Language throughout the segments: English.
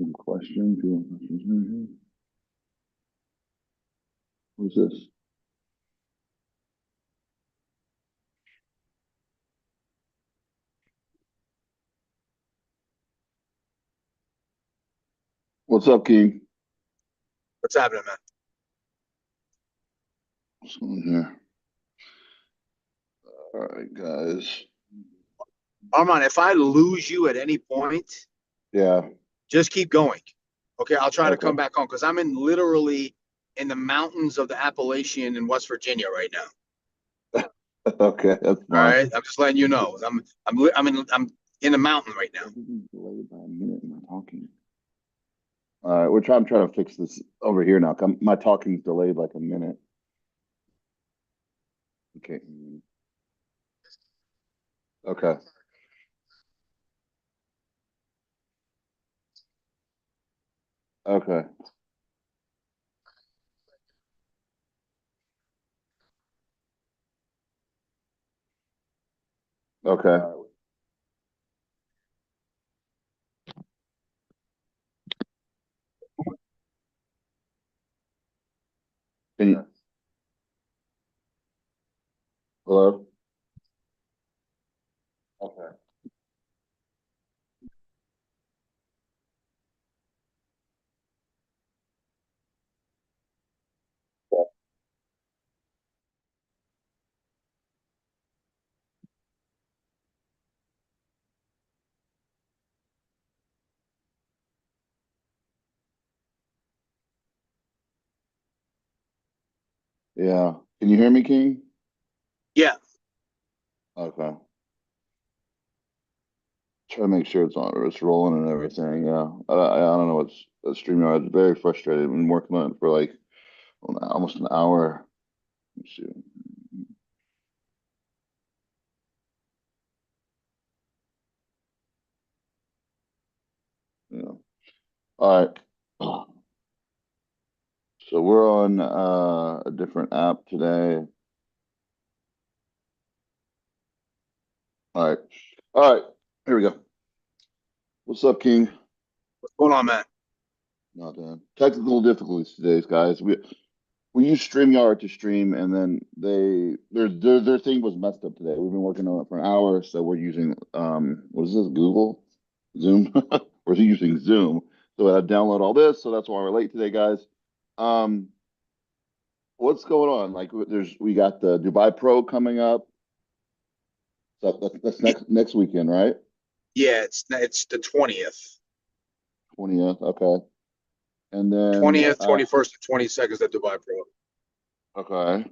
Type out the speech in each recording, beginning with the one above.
Any questions? Who's this? What's up, King? What's happening, man? What's going on here? All right, guys. Armon, if I lose you at any point, Yeah. just keep going. Okay, I'll try to Okay. come back home because I'm in literally in the mountains of the Appalachian in West Virginia right now. Okay, that's All fine. right, I'm just letting you know. I'm in the mountain right now. Everything's delayed by a minute in my talking. All right, I'm trying to fix this over here now. My talking's delayed like a minute. Okay. Okay. Okay. Okay. Can you, hello? Okay. Yeah. Can you hear me, King? Yeah, Okay. Try to make sure it's rolling and everything. Yeah. I don't know what's StreamYard. It's very frustrated. I've been working on it for like almost an hour. Let's see. Yeah. All right. So we're on a different app today. All right. All right. Here we go. What's up, King? what's going on, man? Not bad. Technical difficulties today, guys. We use StreamYard to stream, and then their thing was messed up today. We've been working on it for an hour, so we're using what is this? Google Zoom? We're using Zoom. So I had to download all this, so that's why we're late today, guys. Um, what's going on? Like, we got the Dubai Pro coming up. So that's next weekend, right? Yeah, it's the 20th, 20th. Okay. And then 20th, 21st, and 22nd at Dubai Pro. okay.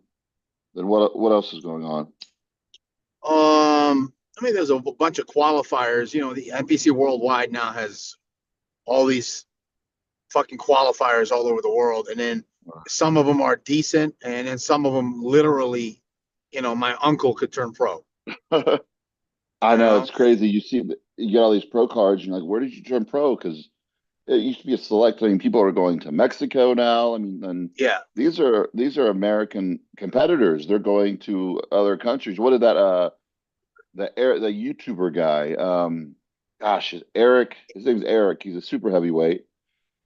Then what else is going on? I mean, there's a bunch of qualifiers. You know, the NPC Worldwide now has all these fucking qualifiers all over the world, and then some of them are decent, and then some of them literally, my uncle could turn pro. I You know know, it's crazy. You get all these pro cards, and you're like, where did you turn pro? Because it used to be a select. I mean, people are going to Mexico now. I mean, and yeah, these are American competitors. They're going to other countries. What did that the YouTuber guy? Gosh, Eric. His name's Eric. He's a super heavyweight.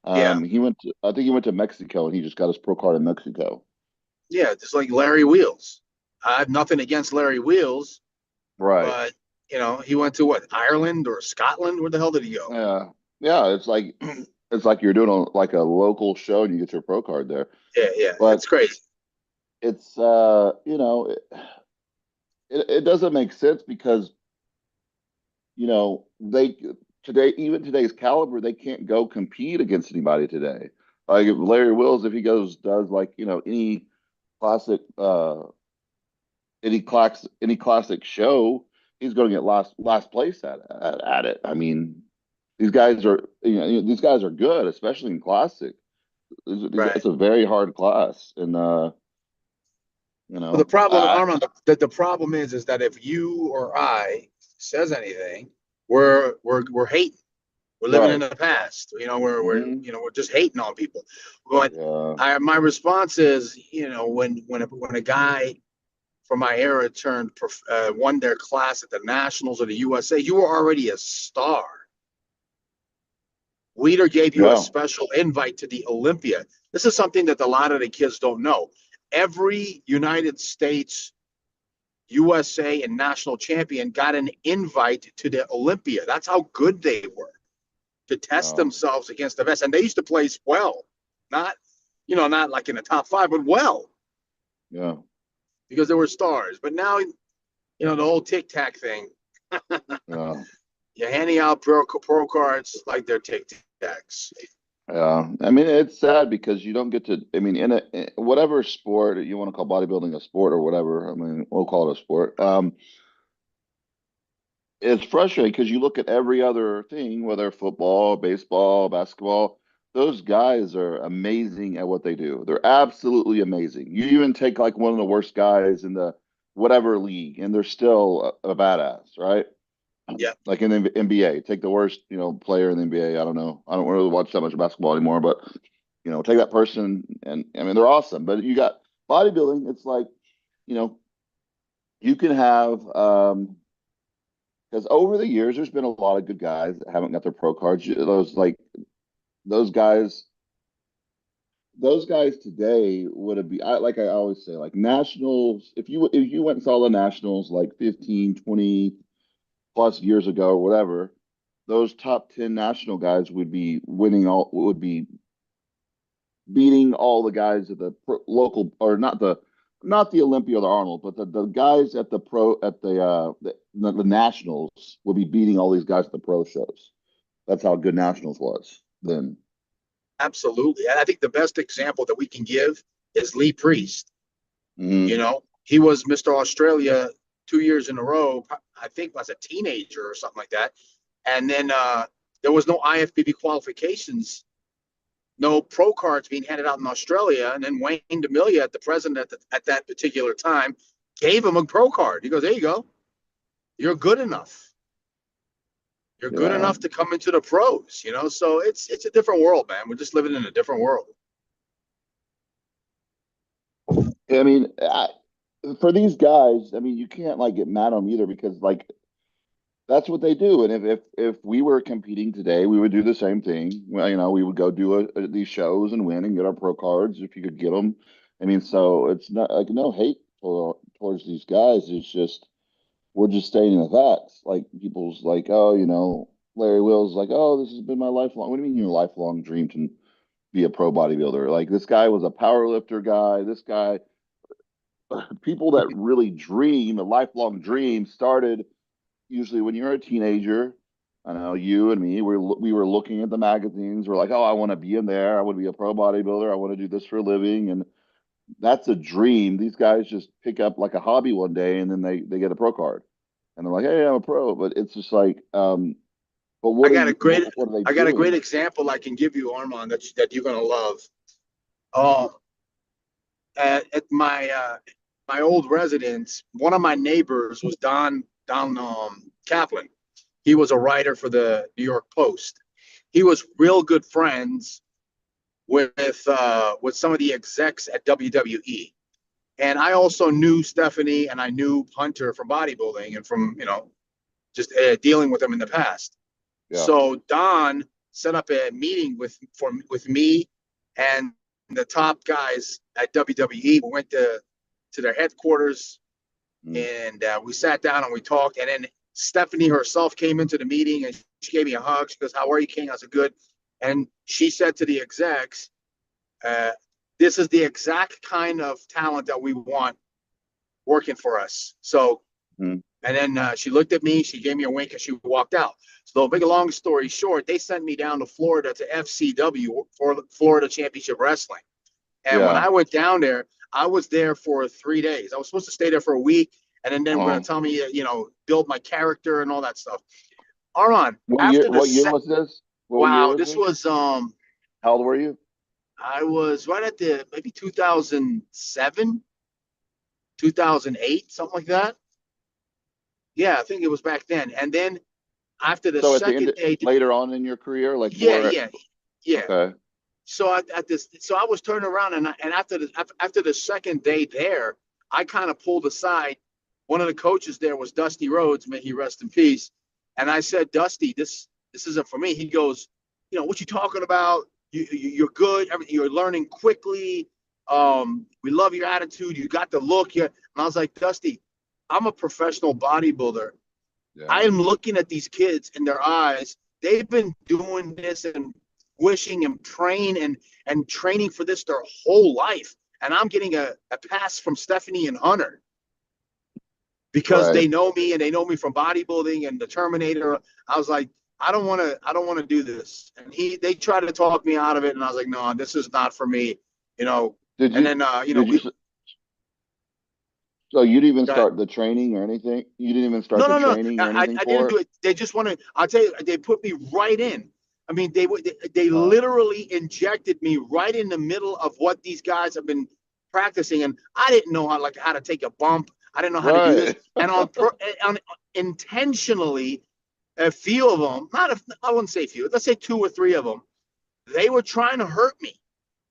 yeah, I think he went to Mexico, and he just got his pro card in Mexico. yeah. Just like Larry Wheels. I have nothing against Larry Wheels, Right. but he went to what, Ireland or Scotland? Where the hell did he go? Yeah. Yeah. It's like it's like you're doing like a local show, and you get your pro card there. Yeah, yeah. But It's crazy. it's it doesn't make sense because they today, even today's caliber, they can't go compete against anybody today. Like if Larry Wills, if he goes does like classic uh any classic show, he's going to get last place at it. I mean, these guys are good, especially in classic. Right. It's a very hard class, and Well, the problem, I Armand, the problem is that if you or I says anything, we're hating. We're living in right. the past. Hmm. We're just hating on people. But Yeah. my response is, when a guy from my era won their class at the Nationals or the USA, you were already a star. Weider gave you a Yeah. special invite to the Olympia. This is something that a lot of the kids don't know. Every United States, USA, and national champion got an invite to the Olympia. That's how good they were to test Yeah. themselves against the best. And they used to place well, not, not like in the top five, but well, Yeah. because they were stars. But now, the whole tic tac thing, Yeah. you're handing out pro cards like they're tic tacs. Yeah. I mean, it's sad because you don't get to, I mean, in whatever sport you want to call bodybuilding a sport or whatever, I mean, we'll call it a sport. It's frustrating because you look at every other thing, whether football, baseball, basketball, those guys are amazing at what they do. They're absolutely amazing. You even take like one of the worst guys in the whatever league, and they're still a badass, right? Yeah, Like in the NBA, take the worst, player in the NBA. I don't know. I don't really watch that much basketball anymore, but take that person, and I mean they're awesome. But you got bodybuilding. It's like, you know, you can have because over the years, there's been a lot of good guys that haven't got their pro cards. Those guys, those guys today would have been like I always say, like nationals. If you went and saw the nationals like 15, 20 plus years ago or whatever, those top 10 national guys would be would be beating all the guys at the local, or not the Olympia or the Arnold, but the guys at the pro at the nationals would be beating all these guys at the pro shows. That's how good nationals was then. absolutely. And I think the best example that we can give is Lee Priest. Hmm. He was Mr. Australia 2 years in a row, I think as a teenager or something like that. And then there was no IFBB qualifications, no pro cards being handed out in Australia. And then Wayne DeMilia, the president at that particular time, gave him a pro card. He goes, there you go. You're good enough. You're good Yeah, enough to come into the pros. So it's a different world, man. We're just living in a different world. I mean, for these guys, I mean, you can't like get mad at them either because like that's what they do. And if we were competing today, we would do the same thing. Well, we would go do these shows and win and get our pro cards if you could get them. I mean, so it's not like no hate towards these guys. It's just we're just stating the facts. Like people's like, oh, Larry Will's like, oh, this has been my lifelong. What do you mean your lifelong dream to be a pro bodybuilder? Like this guy was a power lifter guy. This guy, people that really dream a lifelong dream started usually when you're a teenager. I know you and me, we were looking at the magazines. We're like, oh, I want to be in there. I want to be a pro bodybuilder. I want to do this for a living. And that's a dream. These guys just pick up like a hobby one day and then they get a pro card. And they're like, hey, I'm a pro. But it's just like, but I what are got a you, great what are they I got a great doing? example I can give you, Armon, that you're gonna love. Oh, at my old residence, one of my neighbors was Don Kaplan. He was a writer for the New York Post. He was real good friends with some of the execs at WWE. And I also knew Stephanie and I knew Hunter from bodybuilding and from just dealing with them in the past. Yeah. So Don set up a meeting with me and the top guys at WWE. We went to their headquarters Mm. and we sat down and we talked. And then Stephanie herself came into the meeting and she gave me a hug. She goes, "How are you, King?" I said, "Good." And she said to the execs, uh, "This is the exact kind of talent that we want working for us." So, Mm. and then she looked at me, she gave me a wink, and she walked out. So, make a long story short, they sent me down to Florida to FCW for Florida Championship Wrestling. And when Yeah. I went down there, I was there for 3 days. I was supposed to stay there for a week, and then they were going to Oh, tell me, build my character and all that stuff. Armon, what year? after the What year was this? What year wow, was this this? was How old were you? I was right at the maybe 2007, 2008, something like that. Yeah, I think it was back then. And then after the So at the second end, day, later on in your career, like yeah, more. yeah, yeah. Okay. So I was turning around and after the second day there, I kind of pulled aside. One of the coaches there was Dusty Rhodes, may he rest in peace. And I said, "Dusty, this isn't for me." He goes, what you talking about? You're good. You're learning quickly. We love your attitude. You got the look. Yeah. And I was like, Dusty, I'm a professional bodybuilder. I Yeah. am looking at these kids in their eyes. They've been doing this and wishing and praying and training for this their whole life. And I'm getting a pass from Stephanie and Hunter because Right. they know me and they know me from bodybuilding and the Terminator. I was like, I don't want to do this. And they tried to talk me out of it, and I was like, no, this is not for me, you know. Did And you then did you we so you didn't even got start the training or anything? You didn't even start no, the no, no. training or I, anything I didn't for do it? it. They just wanted. I'll tell you, they put me right in. I mean, they Uh, literally injected me right in the middle of what these guys have been practicing, and I didn't know how to take a bump. I didn't know how to do this, right. and on intentionally, a few of them, not a, I wouldn't say few, let's say two or three of them, they were trying to hurt me.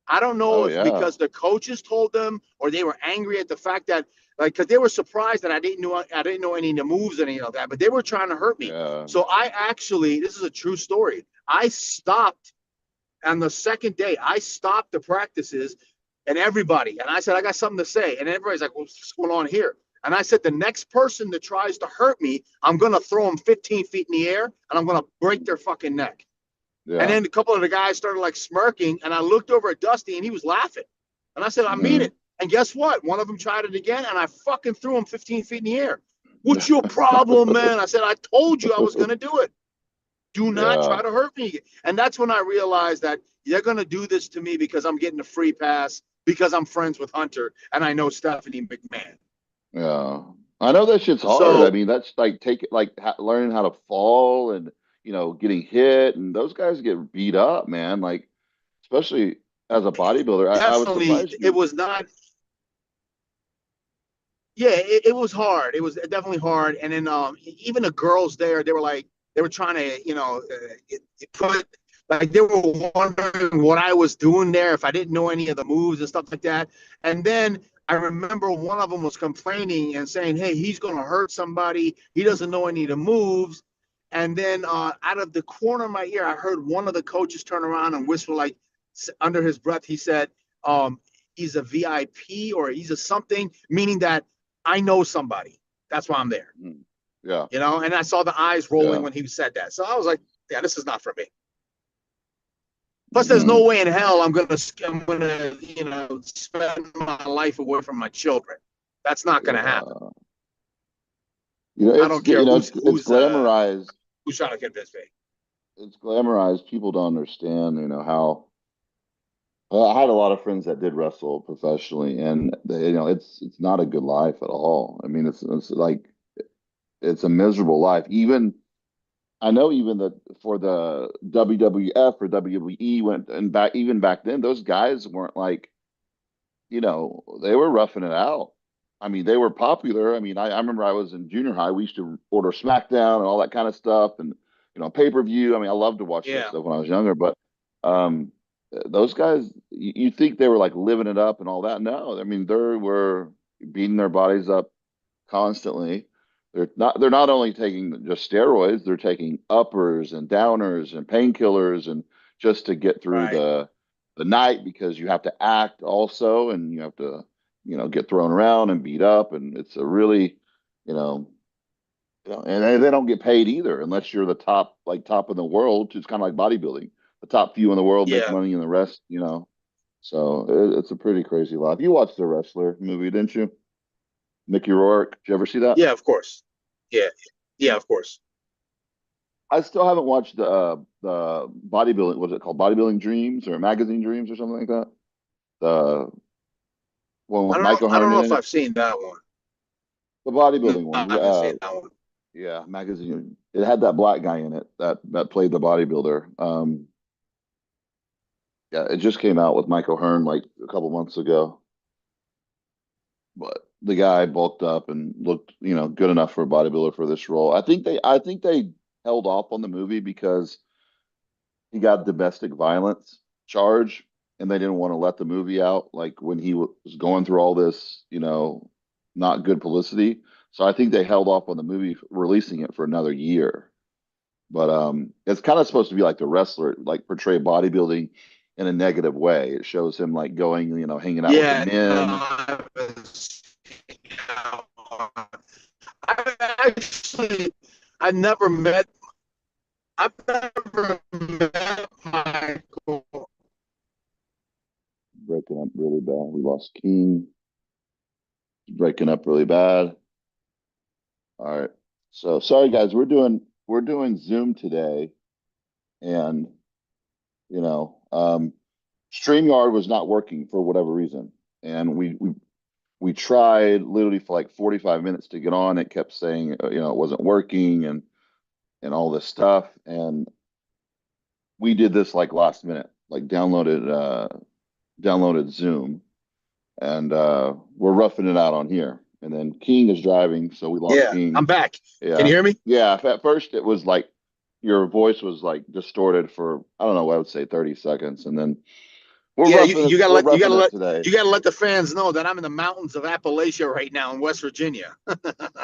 I don't know Oh if yeah. because the coaches told them or they were angry at the fact that because they were surprised that I didn't know any of the moves and any of that, but they were trying to hurt me. Yeah. So I actually, this is a true story. I stopped on the second day. I stopped the practices and everybody, and I said I got something to say, and everybody's like, "What's going on here?" And I said, the next person that tries to hurt me, I'm gonna throw them 15 feet in the air, and I'm gonna break their fucking neck. And Yeah. then a couple of the guys started like smirking, and I looked over at Dusty, and he was laughing. And I said, I mean Mm. it. And guess what? One of them tried it again, and I fucking threw him 15 feet in the air. What's your problem, man? I said, I told you I was going to do it. Do not Yeah. try to hurt me. And that's when I realized that they're going to do this to me because I'm getting a free pass, because I'm friends with Hunter, and I know Stephanie McMahon. Yeah. I know that shit's hard. I So mean, that's like learning how to fall and getting hit, and those guys get beat up, man. Like especially as a bodybuilder, I was definitely, surprised it you. was not, yeah, it was hard. It was definitely hard. And then even the girls there, they were like, they were trying to, put like they were wondering what I was doing there if I didn't know any of the moves and stuff like that. And then I remember one of them was complaining and saying, "Hey, he's going to hurt somebody. He doesn't know any of the moves." And then out of the corner of my ear, I heard one of the coaches turn around and whisper like under his breath. He said, "He's a VIP or he's a something," meaning that I know somebody. That's why I'm there. Mm. Yeah. And I saw the eyes rolling Yeah. when he said that. So I was like, yeah, this is not for me. Plus, there's no Mm. way in hell I'm gonna spend my life away from my children. That's not gonna happen. Yeah. I It's don't care it's glamorized. who's trying to convince me. It's glamorized. People don't understand, how. I had a lot of friends that did wrestle professionally, and it's not a good life at all. I mean, it's like it's a miserable life. Even I know even that for the WWF or WWE went and back even back then, those guys weren't like, they were roughing it out. I mean, they were popular. I mean, I remember I was in junior high. We used to order SmackDown and all that kind of stuff, and pay-per-view. I mean, I loved to watch that Yeah, stuff when I was younger. But um, those guys, you think they were like living it up and all that? No, I mean, they were beating their bodies up constantly. They're not only taking just steroids, they're taking uppers and downers and painkillers and just to get through right. the night because you have to act also and you have to get thrown around and beat up and it's a really you know and they don't get paid either unless you're the top in the world. It's kind of like bodybuilding. The top few in the world make Yeah, money and the rest so it's a pretty crazy life. You watched the wrestler movie, didn't you? Mickey Rourke, did you ever see that? yeah, of course. Yeah, yeah, of course. I still haven't watched the bodybuilding. What's it called? Bodybuilding Dreams or Magazine Dreams or something like that. The one with Michael I don't Hearn know in if it. I've seen that one. The No, bodybuilding I one. haven't seen that one. Yeah, magazine. It had that black guy in it that played the bodybuilder. Yeah, it just came out with Michael Hearn like a couple months ago. But the guy bulked up and looked, good enough for a bodybuilder for this role. I think they held off on the movie because he got domestic violence charge and they didn't want to let the movie out like when he was going through all this not good publicity. So I think they held off on the movie releasing it for another year. But it's kind of supposed to be like the wrestler, like portray bodybuilding in a negative way. It shows him like going, hanging out with the Yeah, no, men. I actually, I never met, I've never met Michael. Breaking up really bad. We lost King. Breaking up really bad. All right. So sorry guys, we're doing Zoom today, and you know, StreamYard was not working for whatever reason. And we tried literally for like 45 minutes to get on. It kept saying, it wasn't working and all this stuff. And we did this like last minute, like downloaded Zoom, and we're roughing it out on here. And then King is driving, so we lost Yeah, King. I'm back. Can Yeah. you hear me? Yeah. At first it was like your voice was like distorted for, I don't know, I would say 30 seconds. And then we're Yeah, roughing it, you gotta we're let roughing it today. you gotta let the fans know that I'm in the mountains of Appalachia right now in West Virginia.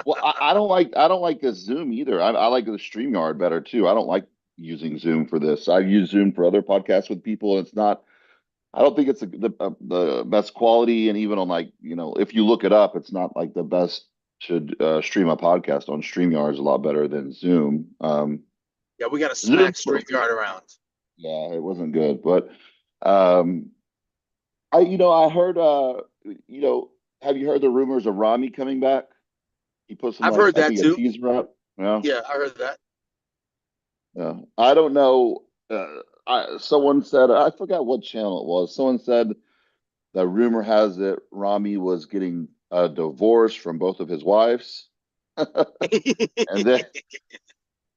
Well, I don't like this Zoom either. I like the StreamYard better too. I don't like using Zoom for this. I've used Zoom for other podcasts with people, and it's not. I don't think it's the best quality, and even on like if you look it up, it's not like the best to stream a podcast on. StreamYard is a lot better than Zoom. Yeah, we gotta Zoom, smack StreamYard around. yeah, it wasn't good, but um, I heard have you heard the rumors of Rami coming back? He put some I've like heard I that think a too. teaser up. Yeah. Yeah, I heard that. Yeah, I don't know. Someone said, I forgot what channel it was. Someone said that rumor has it Rami was getting a divorce from both of his wives, and then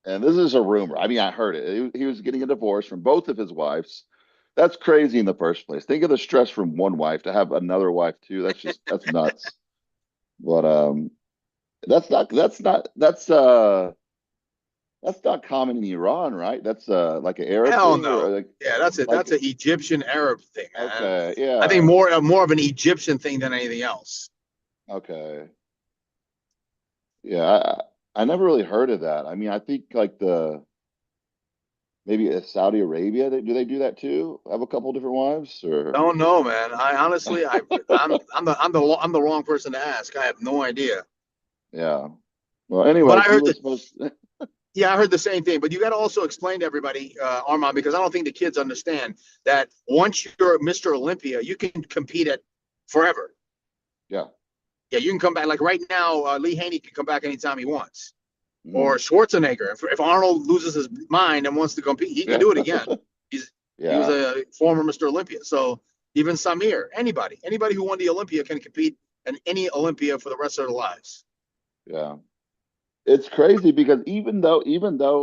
and this is a rumor. I mean, I heard it. He was getting a divorce from both of his wives. That's crazy in the first place. Think of the stress from one wife to have another wife too. That's nuts. But that's not common in Iran, right? That's like an Arab Hell thing, or no. Yeah, that's it. like That's an Egyptian Arab thing, man. okay, I think yeah. more of an Egyptian thing than anything else. Okay. Yeah, I never really heard of that. I mean, I think like maybe Saudi Arabia, do they do that too? Have a couple different wives or Don't know, man. I honestly, I'm the wrong person to ask. I have no idea. yeah. Well, But I anyways, he heard was that. supposed to, Yeah, I heard the same thing. But you got to also explain to everybody, Armand, because I don't think the kids understand that once you're Mr. Olympia, you can compete at forever. yeah. Yeah, you can come back. Like right now, Lee Haney can come back anytime he wants. Or Mm, Schwarzenegger. If Arnold loses his mind and wants to compete, he can yeah. do it again. He's he was Yeah. a former Mr. Olympia. So even Samir, anybody who won the Olympia can compete in any Olympia for the rest of their lives. Yeah. It's crazy because even though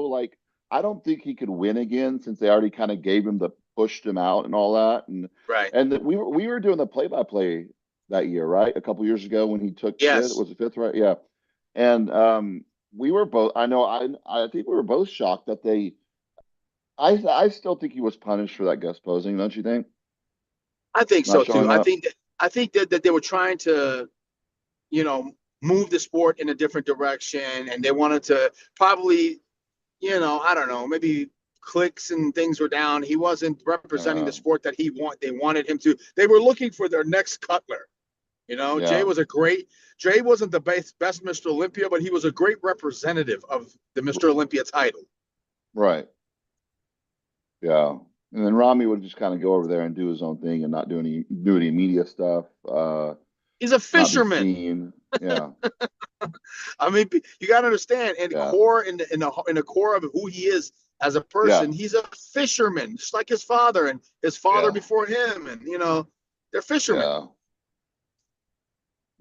like I don't think he could win again since they already kind of gave him the pushed him out and all that, Right. and we were doing the play by play that year, right? A couple years ago when he took fifth, Yes. was it fifth, right? Yeah. And we were both, I know, I think we were both shocked that I still think he was punished for that guest posing, don't you think? I think Not so too. showing up. I think that they were trying to, you know, move the sport in a different direction and they wanted to probably, I don't know, maybe clicks and things were down. He wasn't representing the Uh, sport that they wanted him to. They were looking for their next Cutler. yeah, Jay wasn't the best Mr. Olympia, but he was a great representative of the r- Mr. Olympia title. right. Yeah. And then Rami would just kind of go over there and do his own thing and not do any media stuff, He's a not be fisherman. seen. Yeah. I mean, you got to understand, Yeah. in the core of who he is as a Yeah. person, he's a fisherman, just like his father and his father Yeah. before him, and they're fishermen. Yeah.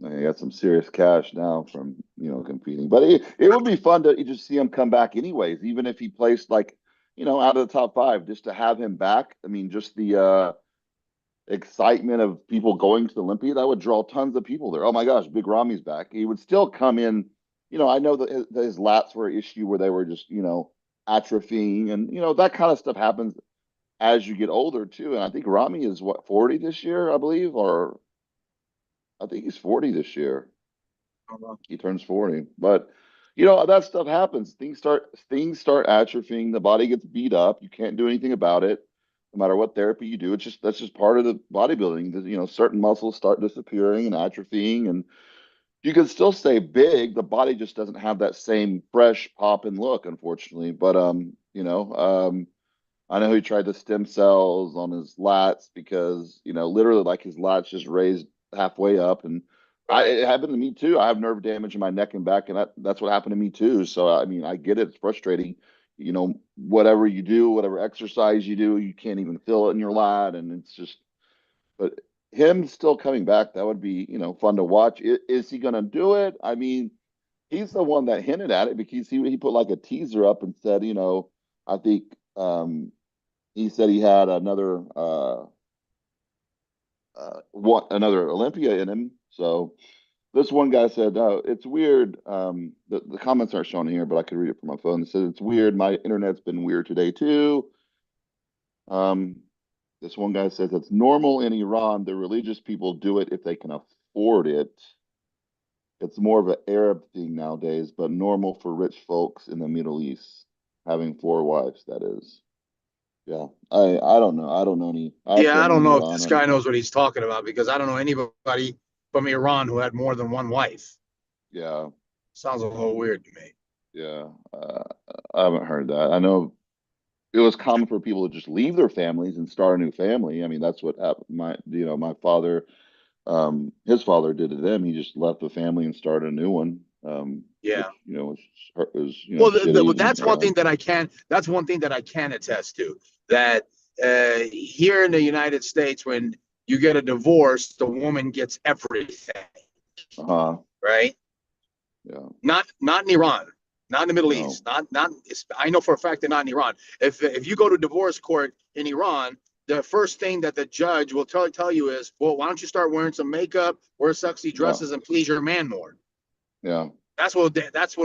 And he got some serious cash now from, competing. But it would be fun to just see him come back anyways, even if he placed like, out of the top five, just to have him back. I mean, just the excitement of people going to the Olympia, that would draw tons of people there. Oh my gosh, Big Ramy's back. He would still come in. I know that his lats were an issue where they were just, atrophying, and that kind of stuff happens as you get older too. And I think Ramy is what, 40 this year, I believe, or I think he's 40 this year. He turns 40. But You know, that stuff happens. Things start atrophying. The body gets beat up. You can't do anything about it, no matter what therapy you do. It's just that's just part of the bodybuilding. You know, certain muscles start disappearing and atrophying, and you can still stay big. The body just doesn't have that same fresh pop and look, unfortunately. But I know he tried the stem cells on his lats because, literally like his lats just raised halfway up. And Right. it happened to me too. I have nerve damage in my neck and back, and that's what happened to me too. So, I mean, I get it. It's frustrating. Whatever you do, whatever exercise you do, you can't even feel it in your lat. And it's just, but him still coming back, that would be, fun to watch. Is he going to do it? I mean, he's the one that hinted at it because he put like a teaser up and said, I think, he said he had another Olympia in him. So this one guy said, it's weird. The comments aren't shown here, but I could read it from my phone. It says it's weird. My internet's been weird today too. Um, this one guy says it's normal in Iran. The religious people do it if they can afford it. It's more of an Arab thing nowadays, but normal for rich folks in the Middle East, having four wives, that is. Yeah, I don't know. I don't know any. I have Yeah, I family don't in know if Iran, this and guy knows what he's talking about because I don't know anybody from Iran who had more than one wife. yeah, Sounds a little weird to me. yeah. I haven't heard that. I know it was common for people to just leave their families and start a new family. I mean, that's what happened. My father, his father did to them. He just left the family and started a new one. Yeah. Which was Well, shitty and that's one thing that I can. That's one thing that I can attest to. That here in the United States, when you get a divorce, the woman gets everything, uh-huh. right? Yeah, Not in Iran, not in the Middle no, East, not. I know for a fact that not in Iran. If you go to divorce court in Iran, the first thing that the judge will tell you is, well, why don't you start wearing some makeup, wear sexy yeah, dresses, and please your man more. yeah. That's what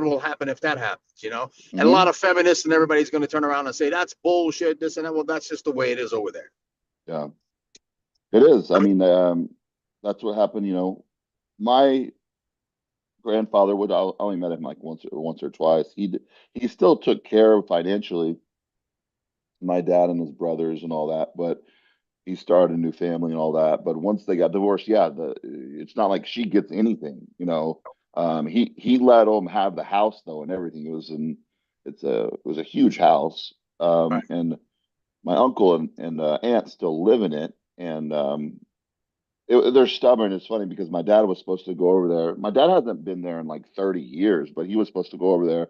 will happen if that happens. And a lot Hmm. of feminists and everybody's going to turn around and say that's bullshit, this and that. Well, that's just the way it is over there. Yeah, it is. I I mean, mean, that's what happened. My grandfather would. I only met him like once or twice. He still took care of financially my dad and his brothers and all that, but he started a new family and all that. But once they got divorced, yeah, it's not like she gets anything. He let him have the house though and everything. It was a huge house. right, And my uncle and aunt still live in it, and they're stubborn. It's funny because my dad was supposed to go over there. My dad hasn't been there in like 30 years, but he was supposed to go over there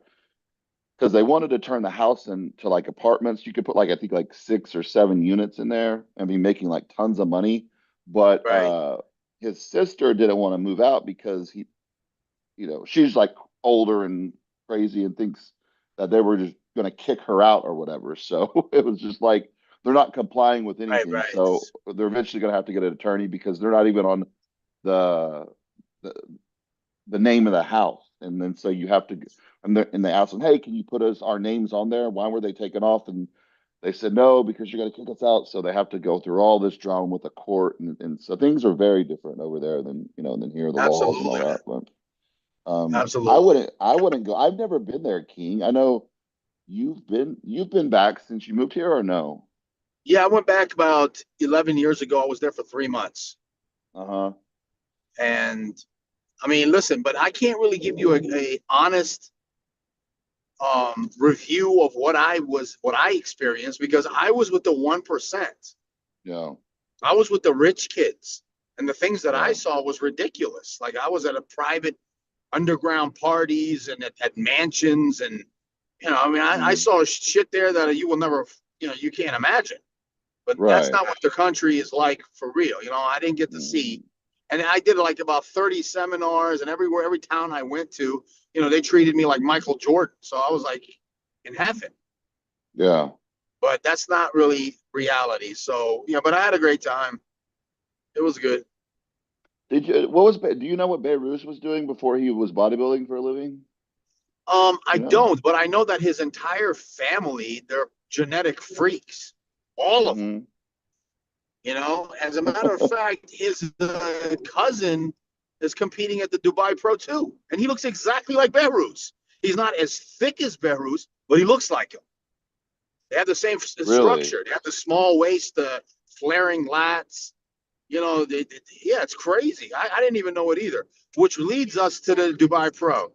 because they wanted to turn the house into like apartments. You could put like I think like 6 or 7 units in there and be making like tons of money. But right, his sister didn't want to move out because she's like older and crazy and thinks that they were just going to kick her out or whatever. So it was just like they're not complying with right, anything. right. So they're eventually going to have to get an attorney because they're not even on the the, the name of the house. And then so you have to, and they asked them, hey, can you put our names on there? Why were they taken off? And they said no because you're going to kick us out. So they have to go through all this drama with the court, and so things are very different over there than here, the laws and Absolutely, all man. that. But I Absolutely. wouldn't go. I've never been there, King. I know you've been back since you moved here, or no? Yeah, I went back about 11 years ago. I was there for 3 months, Uh-huh. and I mean, listen, but I can't really give you a honest review of what I experienced because I was with the 1%. Yeah. I was with the rich kids, and the things that I Yeah. saw was ridiculous. Like I was at a private underground parties and at mansions, and I mean, I Mm. saw shit there that you will never, you can't imagine. But that's Right. not what the country is like for real. I didn't get to see, Mm. and I did like about 30 seminars, and every town I went to, they treated me like Michael Jordan. So I was like in heaven. Yeah. But that's not really reality. So but I had a great time. It was good. Do you know what Beirut was doing before he was bodybuilding for a living? I You know? don't, but I know that his entire family, they're genetic freaks, all of them. Hmm. As a matter of fact, his cousin is competing at the Dubai Pro too, and he looks exactly like Behruz. He's not as thick as Behruz, but he looks like him. They have the same Really? structure. They have the small waist, the flaring lats. Yeah, it's crazy. I didn't even know it either. Which leads us to the Dubai Pro.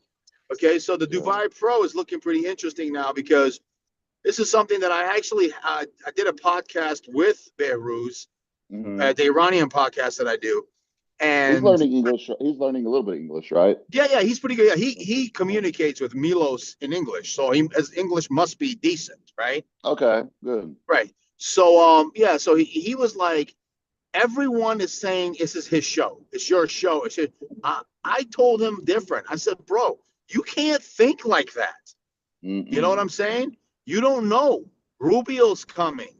Okay, so the Yeah. Dubai Pro is looking pretty interesting now because this is something that I actually I did a podcast with Behruz, Hmm. the Iranian podcast that I do, He's and learning English. He's learning a little bit of English, right? yeah, he's pretty good. Yeah, he communicates with Milos in English, so his English must be decent, right? Okay, good. Right. So yeah, so he was like, everyone is saying this is his show. It's your show. I told him different. I said, bro, you can't think like that. You know what Mm-mm. I'm saying? You don't know. Rubio's coming.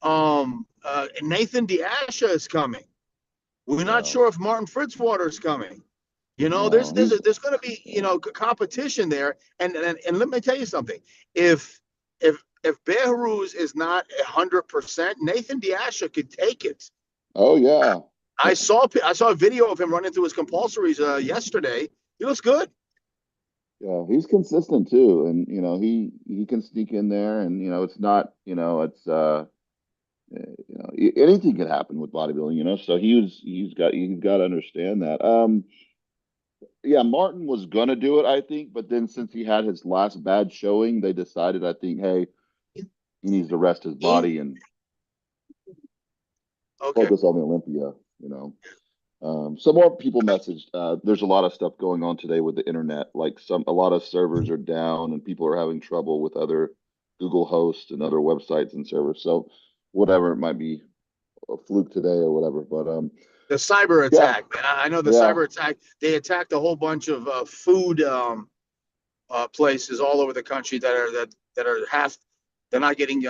Nathan Diasha is coming. We're not Yeah. sure if Martin Fritzwater is coming. No, he's There's going to be yeah. competition there, and let me tell you something. If Behruz is not 100%, Nathan Diasha could take it. Oh yeah. I saw a video of him running through his compulsories yesterday. He looks good. Yeah, he's consistent too, and he can sneak in there, and it's not it's anything can happen with bodybuilding, so he's got to understand that. Yeah, Martin was gonna do it, I think, but then since he had his last bad showing, they decided, I think, hey, he needs to rest his In body and Okay. focus on the Olympia. Some more people messaged. There's a lot of stuff going on today with the internet. Like a lot of servers are down, and people are having trouble with other Google hosts and other websites and servers. So whatever, it might be a fluke today or whatever. But The cyber yeah, attack, man. I know the yeah. cyber attack. They attacked a whole bunch of food places all over the country that are half. They're not getting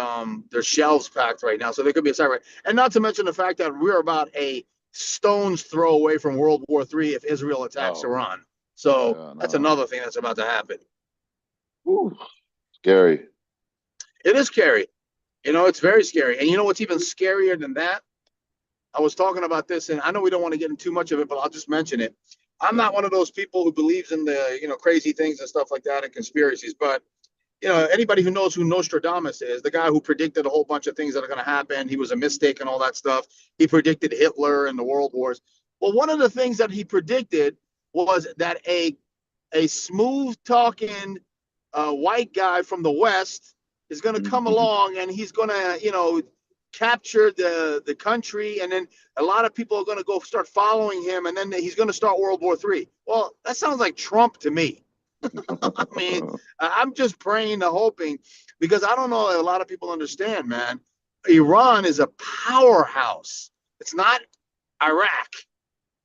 their shelves packed right now, so there could be a cyber. And not to mention the fact that we're about a stone's throw away from World War III if Israel attacks Oh, Iran. So yeah, that's no. another thing that's about to happen. Whew, scary. It is scary. It's very scary. And you know what's even scarier than that? I was talking about this, and I know we don't want to get into too much of it, but I'll just mention it. I'm not one of those people who believes in the crazy things and stuff like that and conspiracies, but anybody who knows who Nostradamus is, the guy who predicted a whole bunch of things that are going to happen, he was a mystic and all that stuff. He predicted Hitler and the world wars. Well, one of the things that he predicted was that a smooth talking white guy from the West is going to come along and he's going to, capture the country, and then a lot of people are going to go start following him, and then he's going to start World War III. Well, that sounds like Trump to me. I mean, I'm just praying and hoping, because I don't know if a lot of people understand, man. Iran is a powerhouse. It's not Iraq.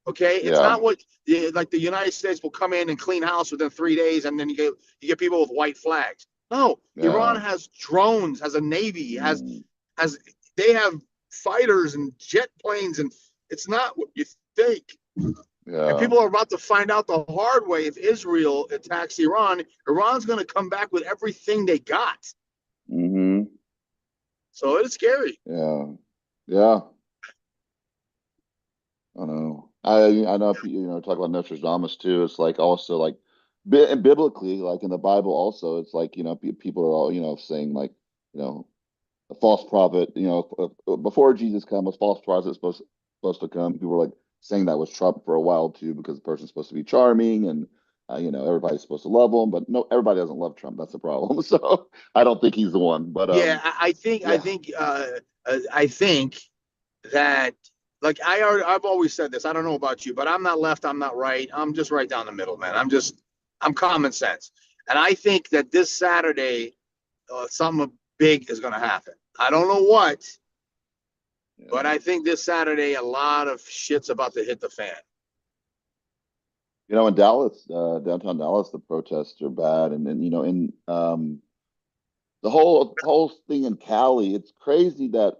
Okay, it's Yeah. not what like the United States will come in and clean house within 3 days, and then you get people with white flags. No, Iran Yeah. has drones, has a navy, Mm, has they have fighters and jet planes, and it's not what you think. And yeah. people are about to find out the hard way. If Israel attacks Iran, Iran's going to come back with everything they got. Hmm. So it's scary. Yeah. Yeah. I know. I know if talk about Nostradamus too. It's like also like biblically, like in the Bible, also it's like people are all saying like a false prophet. Before Jesus come, a false prophet supposed to come. People were like saying that was Trump for a while too, because the person's supposed to be charming and everybody's supposed to love him, but no, everybody doesn't love Trump. That's the problem. So I don't think he's the one. But Yeah, yeah, I think that, like I've always said this. I don't know about you, but I'm not left. I'm not right. I'm just right down the middle, man. I'm common sense, and I think that this Saturday something big is going to happen. I don't know what, but yeah. I think this Saturday a lot of shit's about to hit the fan. In Dallas, downtown Dallas, the protests are bad, and then in the whole thing in Cali, it's crazy that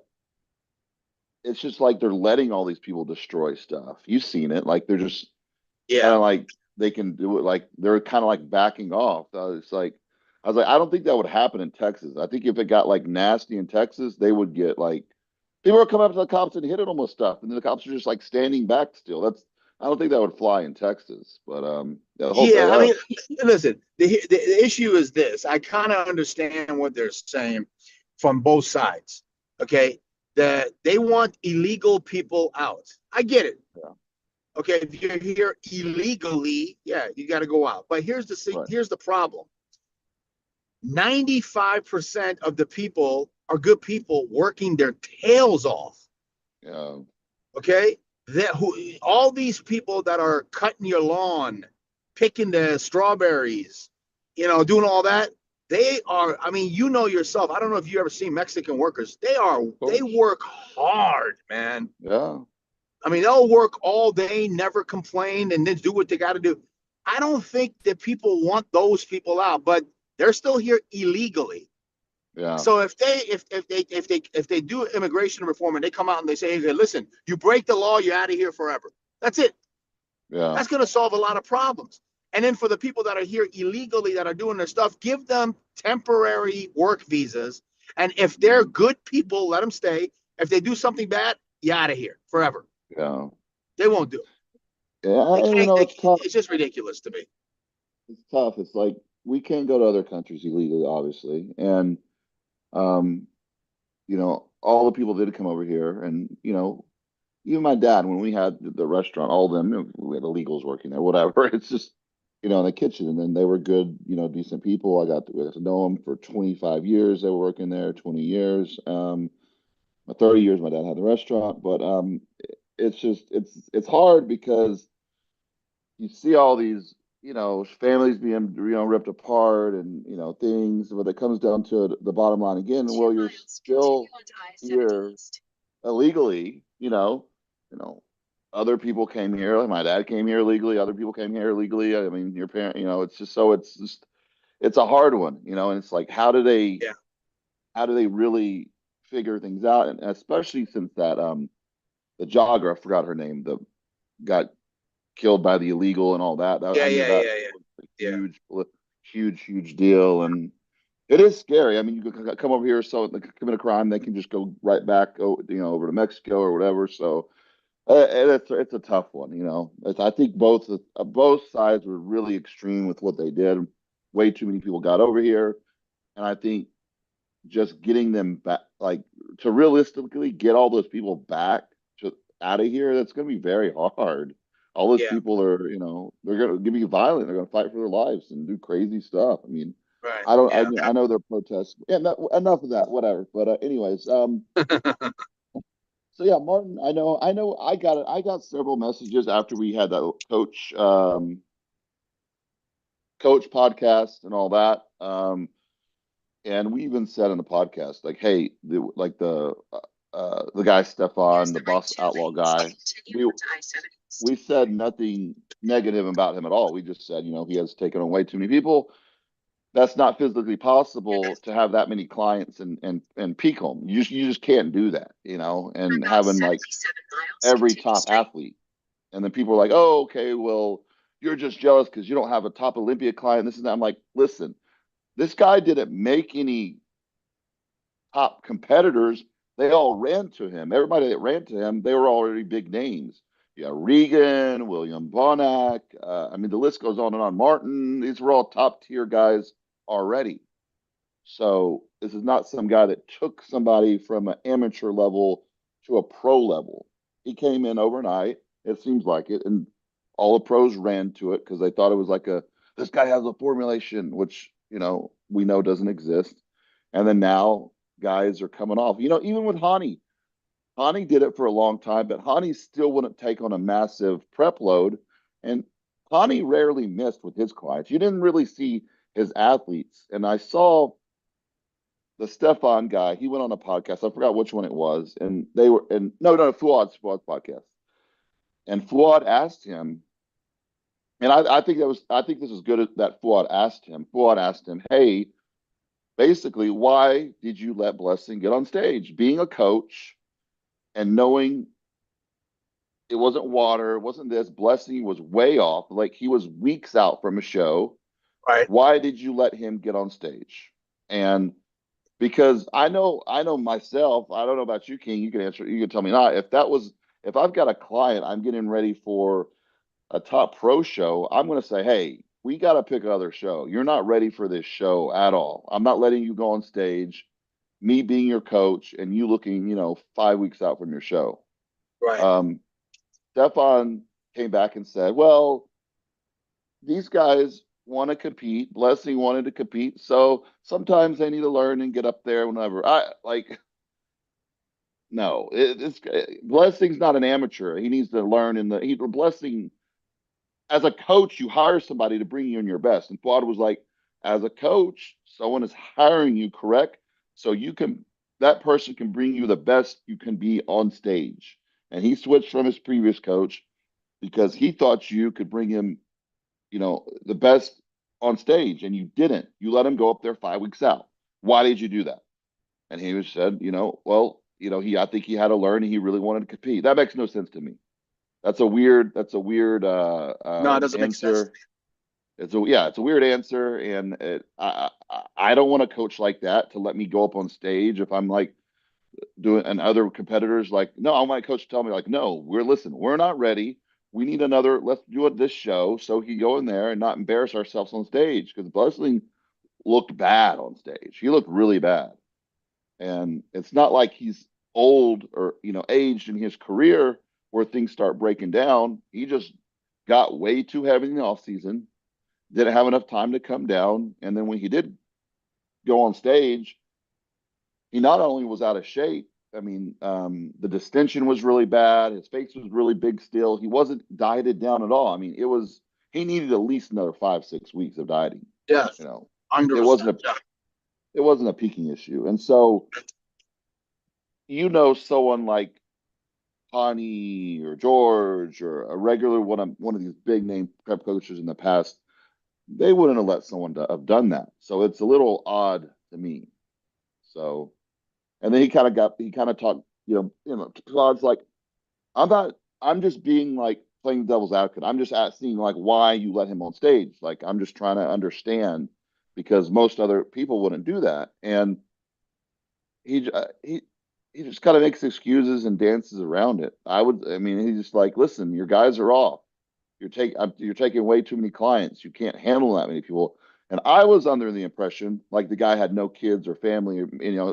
it's just like they're letting all these people destroy stuff. You've seen it, like they're just kind Yeah, of like they can do it, like they're kind of like backing off. It's like I was like, I don't think that would happen in Texas. I think if it got like nasty in Texas, they would get like people are coming up to the cops and hitting them with stuff, and then the cops are just like standing back still. I don't think that would fly in Texas, but hope Yeah, I uh, mean, listen, the issue is this. I kind of understand what they're saying from both sides. Okay, that they want illegal people out. I get it. yeah, Okay, if you're here illegally, yeah, you got to go out. But right, here's the problem. 95% of the people are good people working their tails off. yeah, Okay, that who all these people that are cutting your lawn, picking the strawberries, doing all that, they are, I mean, yourself, I don't know if you ever seen Mexican workers. of They course, work hard, man. yeah, I mean, they'll work all day, never complain, and then do what they got to do. I don't think that people want those people out, but they're still here illegally. yeah, So if they do immigration reform and they come out and they say, hey, listen, you break the law, you're out of here forever. That's it. yeah, That's going to solve a lot of problems. And then for the people that are here illegally that are doing their stuff, give them temporary work visas. And if they're good people, let them stay. If they do something bad, you're out of here forever. yeah, They won't do it. yeah. They And can't. it's tough. It's just ridiculous to me. It's tough. It's like we can't go to other countries illegally, obviously, and um, all the people did come over here, and even my dad, when we had the restaurant, all of them, we had illegals working there, whatever. It's just, in the kitchen, and then they were good, decent people. We got to know them for 25 years. They were working there, 20 years. 30 years, my dad had the restaurant, but it's just, it's hard because you see all these, families being, ripped apart and, things, but it comes down to the bottom line again. Well, you're still here illegally, other people came here. Like my dad came here illegally. Other people came here illegally. I mean, your parent, it's just, it's a hard one, and it's like, Yeah. how do they really figure things out? And especially since that, the jogger, I forgot her name, the got killed by the illegal and all that. Yeah. I mean, Yeah. that Yeah. Yeah. was a Yeah. huge deal. And it is scary. I mean, you can come over here, so they commit a crime, they can just go right back, over to Mexico or whatever. So and it's a tough one. I think both sides were really extreme with what they did. Way too many people got over here, and I think just getting them back, like to realistically get all those people back to out of here, that's going to be very hard. All those Yeah. people are, they're going to be violent. They're going to fight for their lives and do crazy stuff. I mean, Right. I don't. Yeah. I know they're protests. Yeah, enough of that. Whatever. But anyways, so yeah, Martin. I know. I got it. I got several messages after we had that coach podcast and all that. And we even said in the podcast, like, hey, the guy Stefan, the boss outlaw guy, we we said nothing negative about him at all. We just said, he has taken on way too many people. That's not physically possible to have that many clients and peak home. You just can't do that, and having like every top athlete. And then people are like, oh, okay, well, you're just jealous because you don't have a top Olympia client. This and that. I'm like, listen, this guy didn't make any top competitors. They all ran to him. Everybody that ran to him, they were already big names. Yeah, Regan, William Bonac. I mean, the list goes on and on. Martin. These were all top tier guys already. So this is not some guy that took somebody from an amateur level to a pro level. He came in overnight. It seems like it, and all the pros ran to it because they thought it was like this guy has a formulation, which we know doesn't exist. And then now guys are coming off. Even with Hani did it for a long time, but Hani still wouldn't take on a massive prep load. And Hani rarely missed with his clients. You didn't really see his athletes. And I saw the Stefan guy, he went on a podcast. I forgot which one it was. And they were, and no, Fuad's podcast. And Fuad asked him, and I think this is good that Fuad asked him. Fuad asked him, hey, basically, why did you let Blessing get on stage? Being a coach and knowing it wasn't water, it wasn't this, Blessing was way off. Like he was weeks out from a show. Right. Why did you let him get on stage? And because I know myself, I don't know about you, King, you can answer, you can tell me not. If I've got a client, I'm getting ready for a top pro show, I'm going to say, hey, we got to pick another show. You're not ready for this show at all. I'm not letting you go on stage, me being your coach and you looking, 5 weeks out from your show. Right. Um, Stefan came back and said, well, these guys want to compete. Blessing wanted to compete. So sometimes they need to learn and get up there whenever. No, it's Blessing's not an amateur. He needs to learn Blessing as a coach, you hire somebody to bring you in your best. And Fuad was like, as a coach, someone is hiring you, correct? So that person can bring you the best you can be on stage. And he switched from his previous coach because he thought you could bring him, the best on stage, and you didn't. You let him go up there 5 weeks out. Why did you do that? And he was said, well, I think he had to learn and he really wanted to compete. That makes no sense to me. That's a weird No, it doesn't make sense. answer. It's a weird answer, and I don't want a coach like that to let me go up on stage if I'm like doing, and other competitors like, no, I want my coach to tell me like, no, we're not ready. We need another. Let's do it this show so he go in there and not embarrass ourselves on stage because Busling looked bad on stage. He looked really bad, and it's not like he's old or aged in his career where things start breaking down. He just got way too heavy in the off season, didn't have enough time to come down, and then when he did go on stage, he not only was out of shape. I mean, the distension was really bad. His face was really big still. He wasn't dieted down at all. I mean, he needed at least another 5, 6 weeks of dieting. Yeah, You know, it 100%. wasn't a it wasn't a peaking issue. And so, someone like Connie or George or a regular one of these big name prep coaches in the past, they wouldn't have let someone have done that. So it's a little odd to me. So, and then he kind of talked, Todd's like, I'm just being like playing devil's advocate. I'm just asking like why you let him on stage. Like I'm just trying to understand because most other people wouldn't do that. And he just kind of makes excuses and dances around it. I mean, he's just like, listen, your guys are off. You're taking way too many clients. You can't handle that many people. And I was under the impression like the guy had no kids or family, or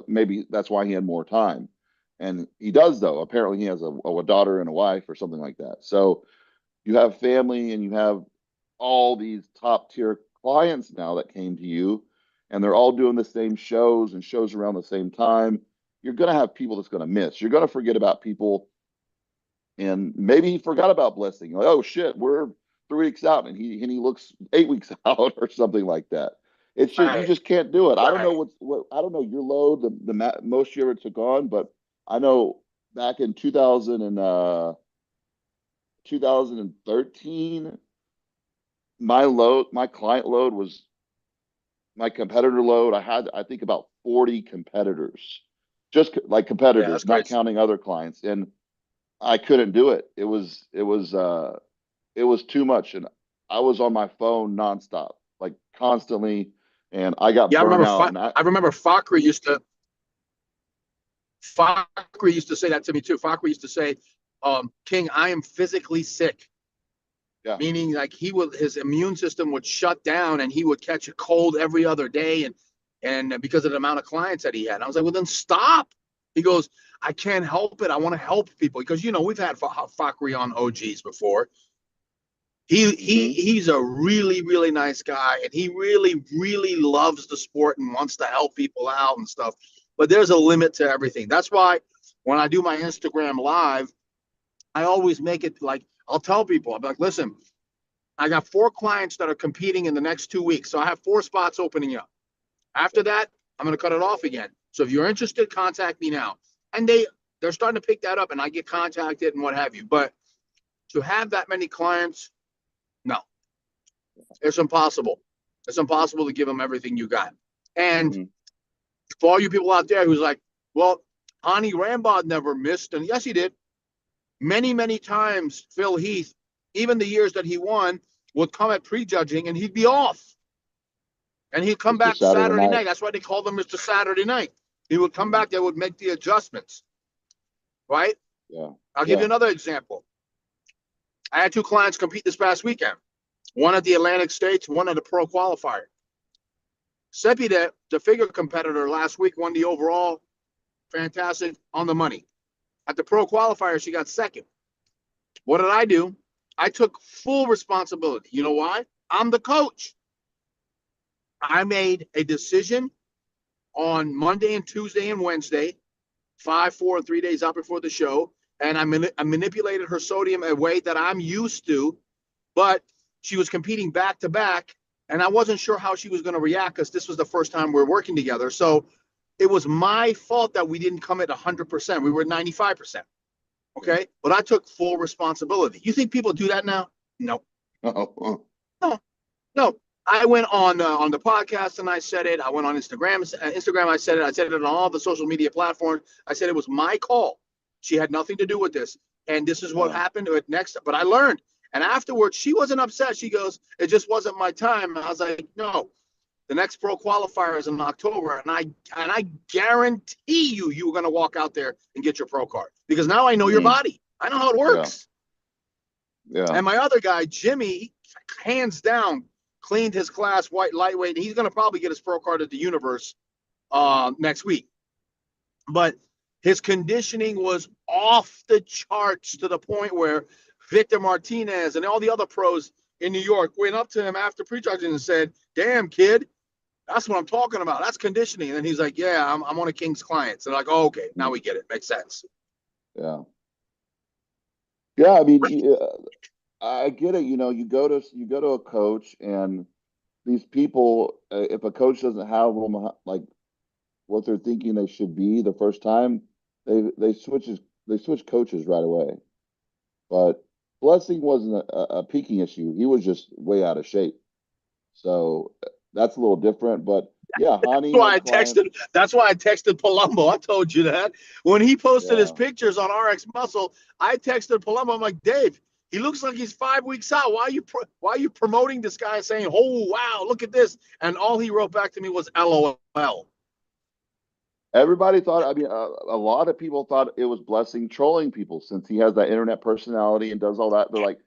maybe that's why he had more time. And he does though. Apparently, he has a daughter and a wife or something like that. So you have family and you have all these top tier clients now that came to you, and they're all doing the same shows and shows around the same time. You're going to have people that's going to miss. You're going to forget about people, and maybe he forgot about Blessing. Like, oh shit, we're 3 weeks out, and he looks 8 weeks out or something like that. You Right, just can't do it. I don't know right. I don't know your load, the most you ever took on, but I know back in 2013, my client load was my competitor load. I had, I think, about 40 competitors, just like Yeah, competitors, that's not crazy. counting other clients. And I couldn't do it. It was too much. And I was on my phone nonstop, like constantly. And I got Yeah, I remember. burnout and I remember Fakri used to say that to me too. Fakri used to say, "King, I am physically sick," yeah, meaning like his immune system would shut down and he would catch a cold every other day, and because of the amount of clients that he had. And I was like, well, then stop. He goes, I can't help it. I want to help people because we've had Fakri on OGs before. hmm He's a really really nice guy, and he really really loves the sport and wants to help people out and stuff. But there's a limit to everything. That's why when I do my Instagram live, I always make it like I'll tell people, I'm like, listen, I got 4 clients that are competing in the next 2 weeks, so I have 4 spots opening up. After that, I'm going to cut it off again. So if you're interested, contact me now. And they're starting to pick that up, and I get contacted and what have you. But to have that many clients, no, it's impossible. It's impossible to give them everything you got. And hmm for all you people out there who's like, well, Ani Rambod never missed, and yes, he did. Many, many times, Phil Heath, even the years that he won, would come at prejudging and he'd be off. And he'd come Mr. back Saturday Saturday night. night. That's why they called him Mr. Saturday Night. He would come Mhm. back, they would make the adjustments, right? Yeah, I'll give you yeah. another example. I had two clients compete this past weekend. One at the Atlantic States, one at the pro qualifier. Seppi, the figure competitor last week, won the overall. Fantastic, on the money. At the pro qualifier, she got second. What did I do? I took full responsibility. You know why? I'm the coach. I made a decision on Monday and Tuesday and Wednesday, 5, 4, and 3 days out before the show, and I manipulated her sodium a way that I'm used to, but she was competing back to back, and I wasn't sure how she was going to react because this was the first time we were working together. So it was my fault that we didn't come at 100%. We were at 95%. Okay, but I took full responsibility. You think people do that now? No. Oh, No, no. I went on the podcast and I said it. I went on Instagram. Instagram, I said it. I said it on all the social media platforms. I said it was my call. She had nothing to do with this, and this is what happened next. But I learned, and afterwards, she wasn't upset. She goes, "It just wasn't my time." And I was like, "No, the next pro qualifier is in October, and I guarantee you're going to walk out there and get your pro card because now I know your body. I know how it works." Yeah. And my other guy, Jimmy, hands down, cleaned his class white lightweight. He's going to probably get his pro card at the Universe next week. But his conditioning was off the charts to the point where Victor Martinez and all the other pros in New York went up to him after pre-charging and said, "Damn, kid, that's what I'm talking about. That's conditioning." And he's like, "Yeah, I'm one of King's clients." And they're like, "Oh, okay, now we get it. Makes sense." Yeah. Yeah. I mean, I get it. You go to a coach, and these people, if a coach doesn't have them like what they're thinking they should be the first time, they switch coaches right away. But Blessing wasn't a peaking issue. He was just way out of shape. So that's a little different. But yeah, Hani had clients. That's why I texted Palumbo. I told you that. When he posted his Yeah. pictures on RX Muscle, I texted Palumbo. I'm like, "Dave, he looks like he's 5 weeks out. Why are you promoting this guy saying, 'Oh, wow, look at this'?" And all he wrote back to me was LOL. Everybody thought, I mean, a lot of people thought it was Blessing trolling people since he has that internet personality and does all that. They're like,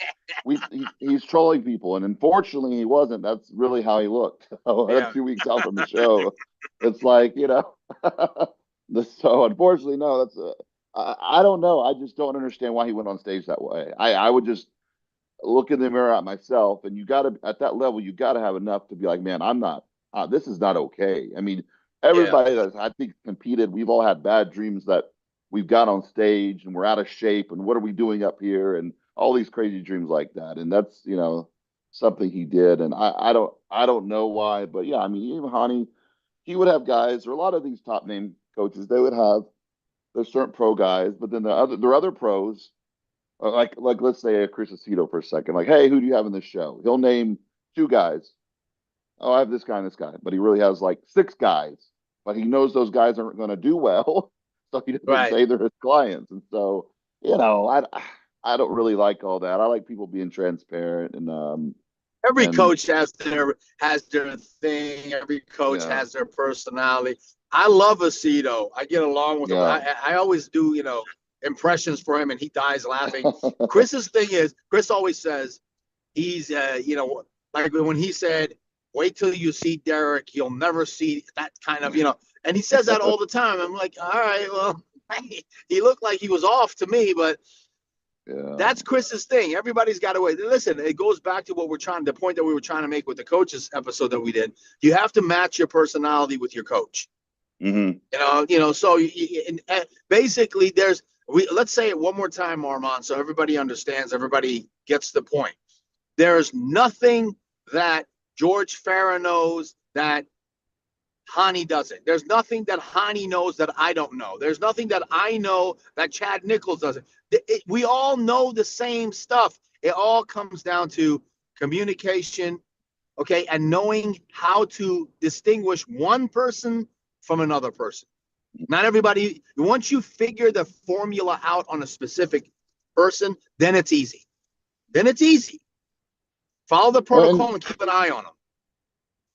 he's trolling people. And unfortunately, he wasn't. That's really how he looked. Yeah. 2 weeks out from the show. It's like, so unfortunately, no, I don't know. I just don't understand why he went on stage that way. I would just look in the mirror at myself, and at that level, you got to have enough to be like, man, this is not okay. I mean, Yeah. everybody that I think competed, we've all had bad dreams that we've got on stage and we're out of shape and what are we doing up here and all these crazy dreams like that. And that's, something he did. And I don't know why, but yeah, I mean, even Hani, he would have guys, or a lot of these top name coaches, they would have there's certain pro guys, but then there are other pros, like let's say a Chris Aceto for a second. Like, hey, who do you have in this show? He'll name two guys. Oh, I have this guy and this guy, but he really has like six guys. But he knows those guys aren't going to do well, so he doesn't Right. say they're his clients. And so, I don't really like all that. I like people being transparent Every and coach has their thing. Every coach yeah, has their personality. I love Aceto. I get along with him. yeah, I always do, impressions for him, and he dies laughing. Chris's thing is, Chris always says he's, like when he said, "Wait till you see Derek, you'll never see that kind of," and he says that all the time. I'm like, all right, well, he looked like he was off to me, but yeah. that's Chris's thing. Everybody's got to wait. Listen, it goes back to the point that we were trying to make with the coaches episode that we did. You have to match your personality with your coach. Mm-hmm. So basically let's say it one more time, Armand, so everybody understands, everybody gets the point. There's nothing that George Farah knows that Hani doesn't. There's nothing that Hani knows that I don't know. There's nothing that I know that Chad Nichols doesn't. We all know the same stuff. It all comes down to communication, okay, and knowing how to distinguish one person from another person. Not everybody, once you figure the formula out on a specific person, then it's easy. Follow the And protocol and keep an eye on them.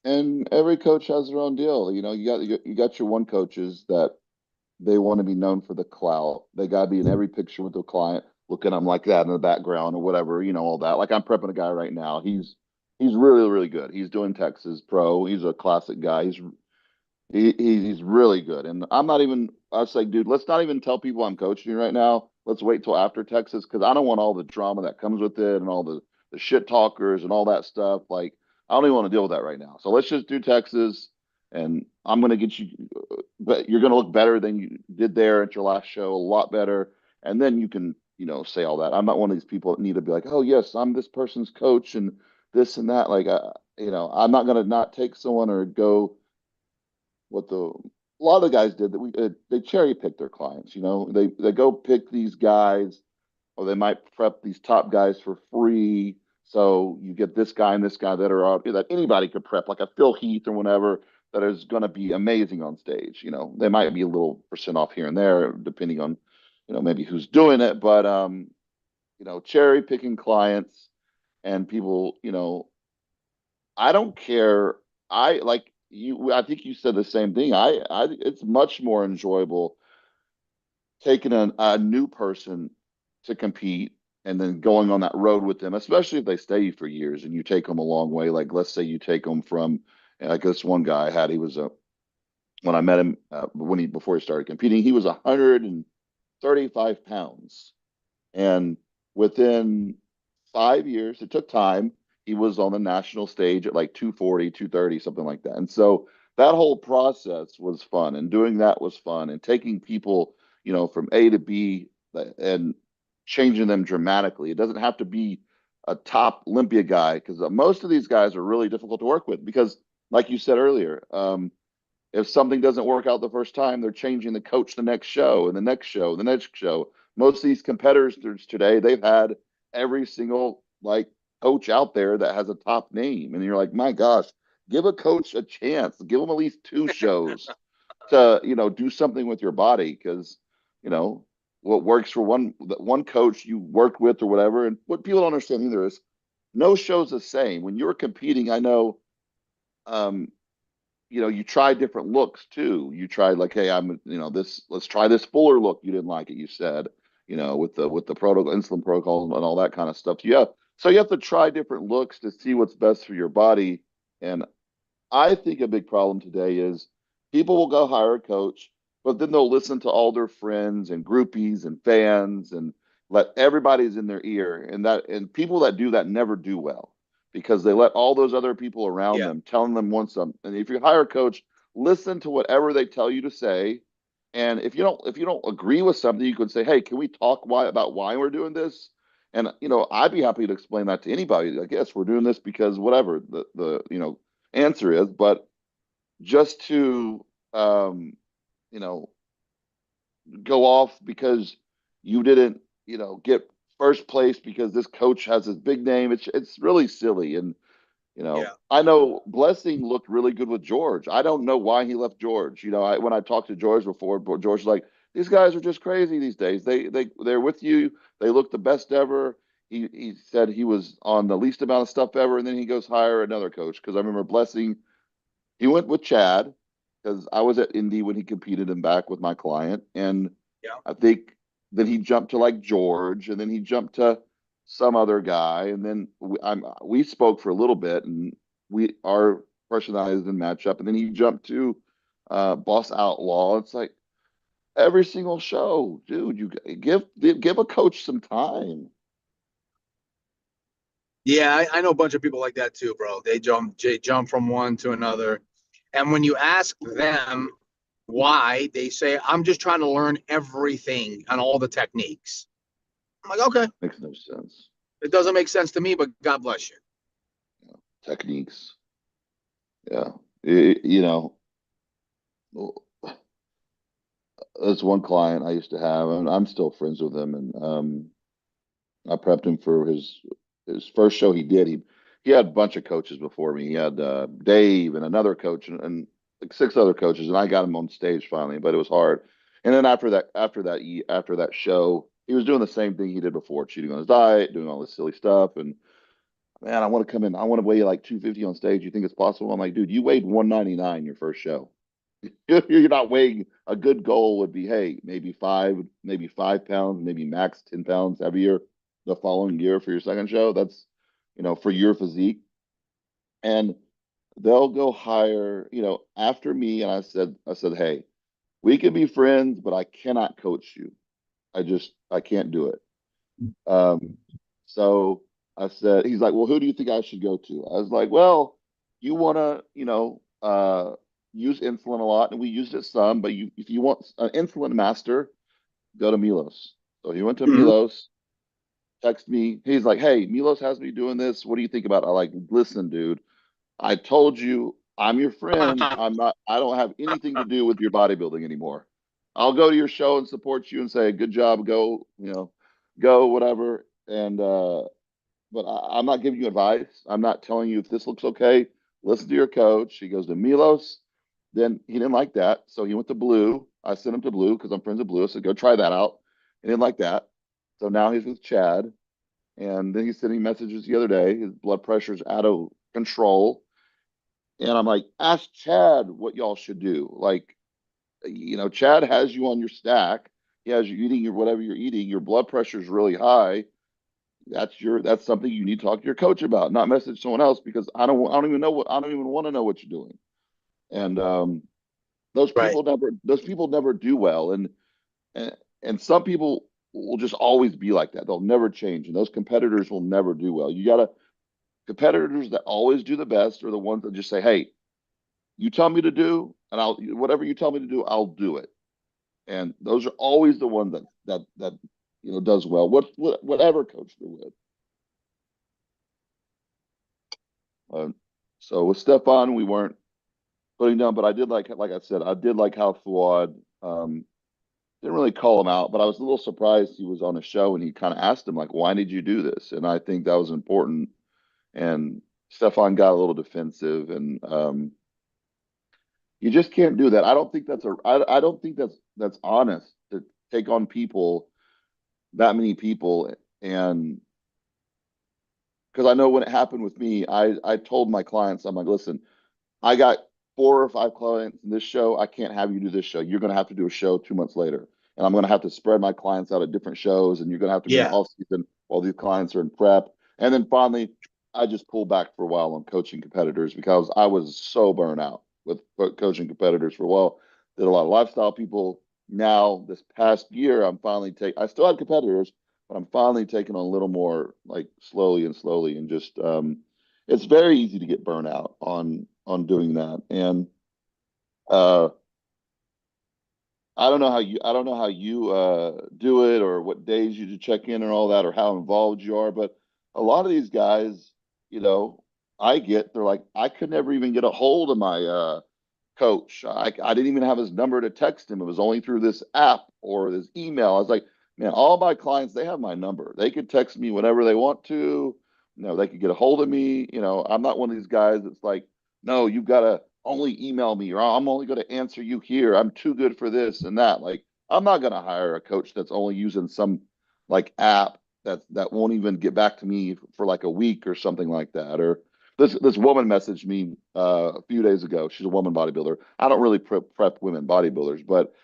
and every coach has their own deal. You got your one coaches that they want to be known for the clout. They got to be in every picture with the client. look at him like that in the background or whatever, all that. Like I'm prepping a guy right now. He's really, really good. He's doing Texas Pro. He's a classic guy. He's really good. And I'm not even, I was like, dude, let's not even tell people I'm coaching you right now. Let's wait till after Texas because I don't want all the drama that comes with it and all the shit talkers and all that stuff. Like, I don't even want to deal with that right now. So let's just do Texas and I'm going to get you, but you're going to look better than you did there at your last show, a lot better. And then you can, say all that. I'm not one of these people that need to be like, oh, yes, I'm this person's coach and this and that. Like, I'm not going to not take someone or go what the a lot of the guys did that they cherry pick their clients. They go pick these guys, or they might prep these top guys for free. So you get this guy and this guy that are out that anybody could prep, like a Phil Heath or whatever, that is going to be amazing on stage. They might be a little percent off here and there depending on, maybe who's doing it, but cherry picking clients and people, I don't care. I like you. I think you said the same thing. It's much more enjoyable taking a new person to compete and then going on that road with them, especially if they stay for years and you take them a long way. Like, let's say you take them from, like this one guy I had, he was when I met him, before he started competing, he was 135 pounds. And within 5 years, it took time. He was on the national stage at like 240, 230, something like that. And so that whole process was fun. And doing that was fun. And taking people, from A to B and changing them dramatically. It doesn't have to be a top Olympia guy because most of these guys are really difficult to work with because, like you said earlier, if something doesn't work out the first time, they're changing the coach the next show and the next show, the next show. Most of these competitors today, they've had every single like coach out there that has a top name. And you're like, my gosh, give a coach a chance. Give them at least two shows to, do something with your body because, you know, what works for one coach you worked with or whatever. And what people don't understand either is no show's the same. When you're competing, I know um, you try different looks too. You tried like, hey, let's try this fuller look. You didn't like it, you said, with the protocol, insulin protocol and all that kind of stuff. Yeah. So you have to try different looks to see what's best for your body. And I think a big problem today is people will go hire a coach, but then they'll listen to all their friends and groupies and fans and let everybody's in their ear. And people that do that never do well because they let all those other people around Yeah. them telling them one something. And if you hire a coach, listen to whatever they tell you to say. And if you don't agree with something, you could say, hey, can we talk about why we're doing this? And I'd be happy to explain that to anybody. I guess we're doing this because whatever the answer is, but just to um, you know go off because you didn't get first place because this coach has this big name. It's really silly, and Yeah. I know Blessing looked really good with George. I don't know why he left George. When I talked to George before, but George was like, these guys are just crazy these days. They're with you. They look the best ever. He said he was on the least amount of stuff ever, and then he goes hire another coach because I remember Blessing. He went with Chad because I was at Indy when he competed and back with my client, and Yeah. I think then he jumped to like George, and then he jumped to some other guy, and then we spoke for a little bit, and our personalities didn't match up, and then he jumped to Boss Outlaw. It's like every single show, dude. You give a coach some time. Yeah, I know a bunch of people like that too, bro. They jump from one to another. And when you ask them why, they say, I'm just trying to learn everything and all the techniques. I'm like, okay, Makes no sense. it doesn't make sense to me, but God bless you. Techniques, yeah. You know, there's one client I used to have, and I'm still friends with him, and I prepped him for his first show he did. He had a bunch of coaches before me. He had Dave and another coach and like six other coaches, and I got him on stage finally, but it was hard. And then after that show, he was doing the same thing he did before, cheating on his diet, doing all this silly stuff. And man, I want to come in. I want to weigh like 250 on stage. You think it's possible? I'm like, dude, you weighed 199 your first show. You're not weighing. A good goal would be, hey, maybe 5 pounds, maybe max 10 pounds every year, the following year for your second show. That's, for your physique. And they'll go hire, after me. And I said, hey, we can be friends, but I cannot coach you. I can't do it. Um, so I said, he's like, well, who do you think I should go to? I was like, well, you want to, use insulin a lot, and we used it some, but if you want an insulin master, go to Milos. So he went to Mhm. Milos, text me. He's like, hey, Milos has me doing this. What do you think about it? I like, listen, dude, I told you I'm your friend. I don't have anything to do with your bodybuilding anymore. I'll go to your show and support you and say, good job, go, go, whatever. And but I'm not giving you advice. I'm not telling you if this looks okay. Listen to your coach. He goes to Milos. Then he didn't like that. So he went to Blue. I sent him to Blue because I'm friends with Blue. I said, go try that out. He didn't like that. So now he's with Chad. And then he's sending messages the other day. His blood pressure's out of control. And I'm like, ask Chad what y'all should do. Like, Chad has you on your stack. He has you eating your whatever you're eating. Your blood pressure is really high. That's something you need to talk to your coach about, not message someone else because I don't even want to know what you're doing. And Right. those people never do well. And and some people will just always be like that. They'll never change. And those competitors will never do well. You gotta Competitors that always do the best are the ones that just say, hey, you tell me to do, and I'll whatever you tell me to do, I'll do it. And those are always the one that does well. Whatever coach they're with. Uh, so with Stefan, we weren't putting down, but I did like I said, I did like how Fuad didn't really call him out, but I was a little surprised he was on a show and he kind of asked him like, "Why did you do this?" And I think that was important. And Stefan got a little defensive, and you just can't do that. I don't think that's honest to take on people that many people. And because I know when it happened with me, I told my clients, I'm like, listen, I got 4 or 5 clients in this show. I can't have you do this show. You're going to have to do a show 2 months later. And I'm going to have to spread my clients out at different shows. And you're going to have to be in Yeah. off season while these clients are in prep. And then finally, I just pulled back for a while on coaching competitors because I was so burnt out with coaching competitors for a while. Did a lot of lifestyle people. Now, this past year, I still had competitors, but I'm finally taking on a little more like slowly and slowly and just, it's very easy to get burnt out on doing that. And uh I don't know how you do it or what days you do check in and all that or how involved you are, but a lot of these guys, you know, they're like, I could never even get a hold of my coach. I didn't even have his number to text him. It was only through this app or this email. I was like, man, all my clients, they have my number. They could text me whenever they want to. They could get a hold of me. I'm not one of these guys that's like, no, you've got to only email me or I'm only going to answer you here. I'm too good for this and that. Like, I'm not going to hire a coach that's only using some like app that won't even get back to me for like a week or something like that. Or this woman messaged me a few days ago. She's a woman bodybuilder. I don't really prep women bodybuilders, but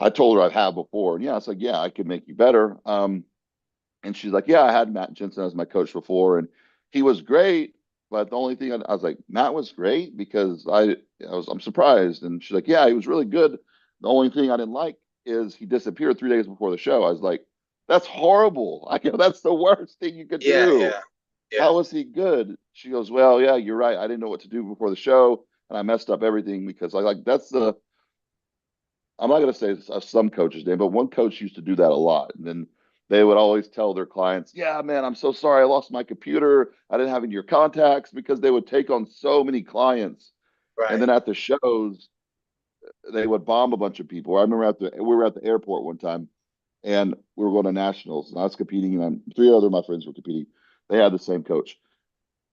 I told her I have before. And yeah, it's like, yeah, I could make you better. And she's like, yeah, I had Matt Jensen as my coach before, and he was great. But the only thing I was like, Matt was great because I'm surprised. And she's like, yeah, he was really good. The only thing I didn't like is he disappeared 3 days before the show. I was like, that's horrible. That's the worst thing you could Yeah. do. Yeah. Yeah. How was he good? She goes, well, yeah, you're right. I didn't know what to do before the show, and I messed up everything because I like that's the. I'm not going to say some coach's name, but one coach used to do that a lot, and then they would always tell their clients, "Yeah, man, I'm so sorry. I lost my computer. I didn't have any of your contacts," because they would take on so many clients, and Right. then at the shows they would bomb a bunch of people. I remember we were at the airport one time, and we were going to nationals, and I was competing, and 3 other of my friends were competing. They had the same coach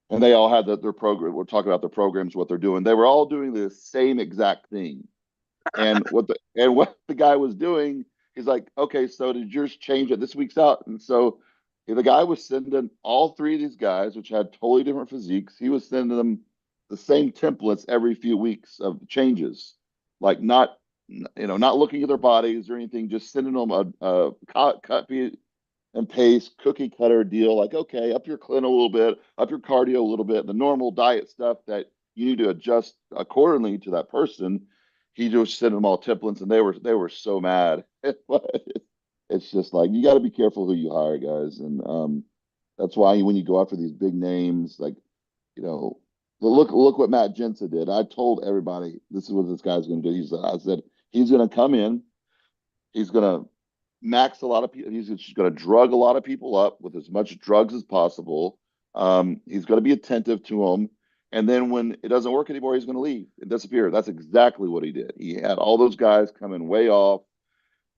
and they all had their program. We're talking about their programs, what they're doing. They were all doing the same exact thing. And what the guy was doing, he's like, okay, so did yours change it? This week's out, and so the guy was sending all 3 of these guys, which had totally different physiques. He was sending them the same templates every few weeks of changes. like not not looking at their bodies or anything, just sending them a cut and paste cookie cutter deal. Like, okay, up your clean a little bit, up your cardio a little bit, the normal diet stuff that you need to adjust accordingly to that person. He just sent them all templates, and they were so mad. It's just like you got to be careful who you hire, guys, and that's why when you go after these big names, like you know, look what Matt Jensen did. I told everybody this is what this guy's going to do. I said he's going to come in, he's going to max a lot of people. He's just going to drug a lot of people up with as much drugs as possible. He's going to be attentive to them. And then when it doesn't work anymore, he's going to leave and disappear. That's exactly what he did. He had all those guys coming way off.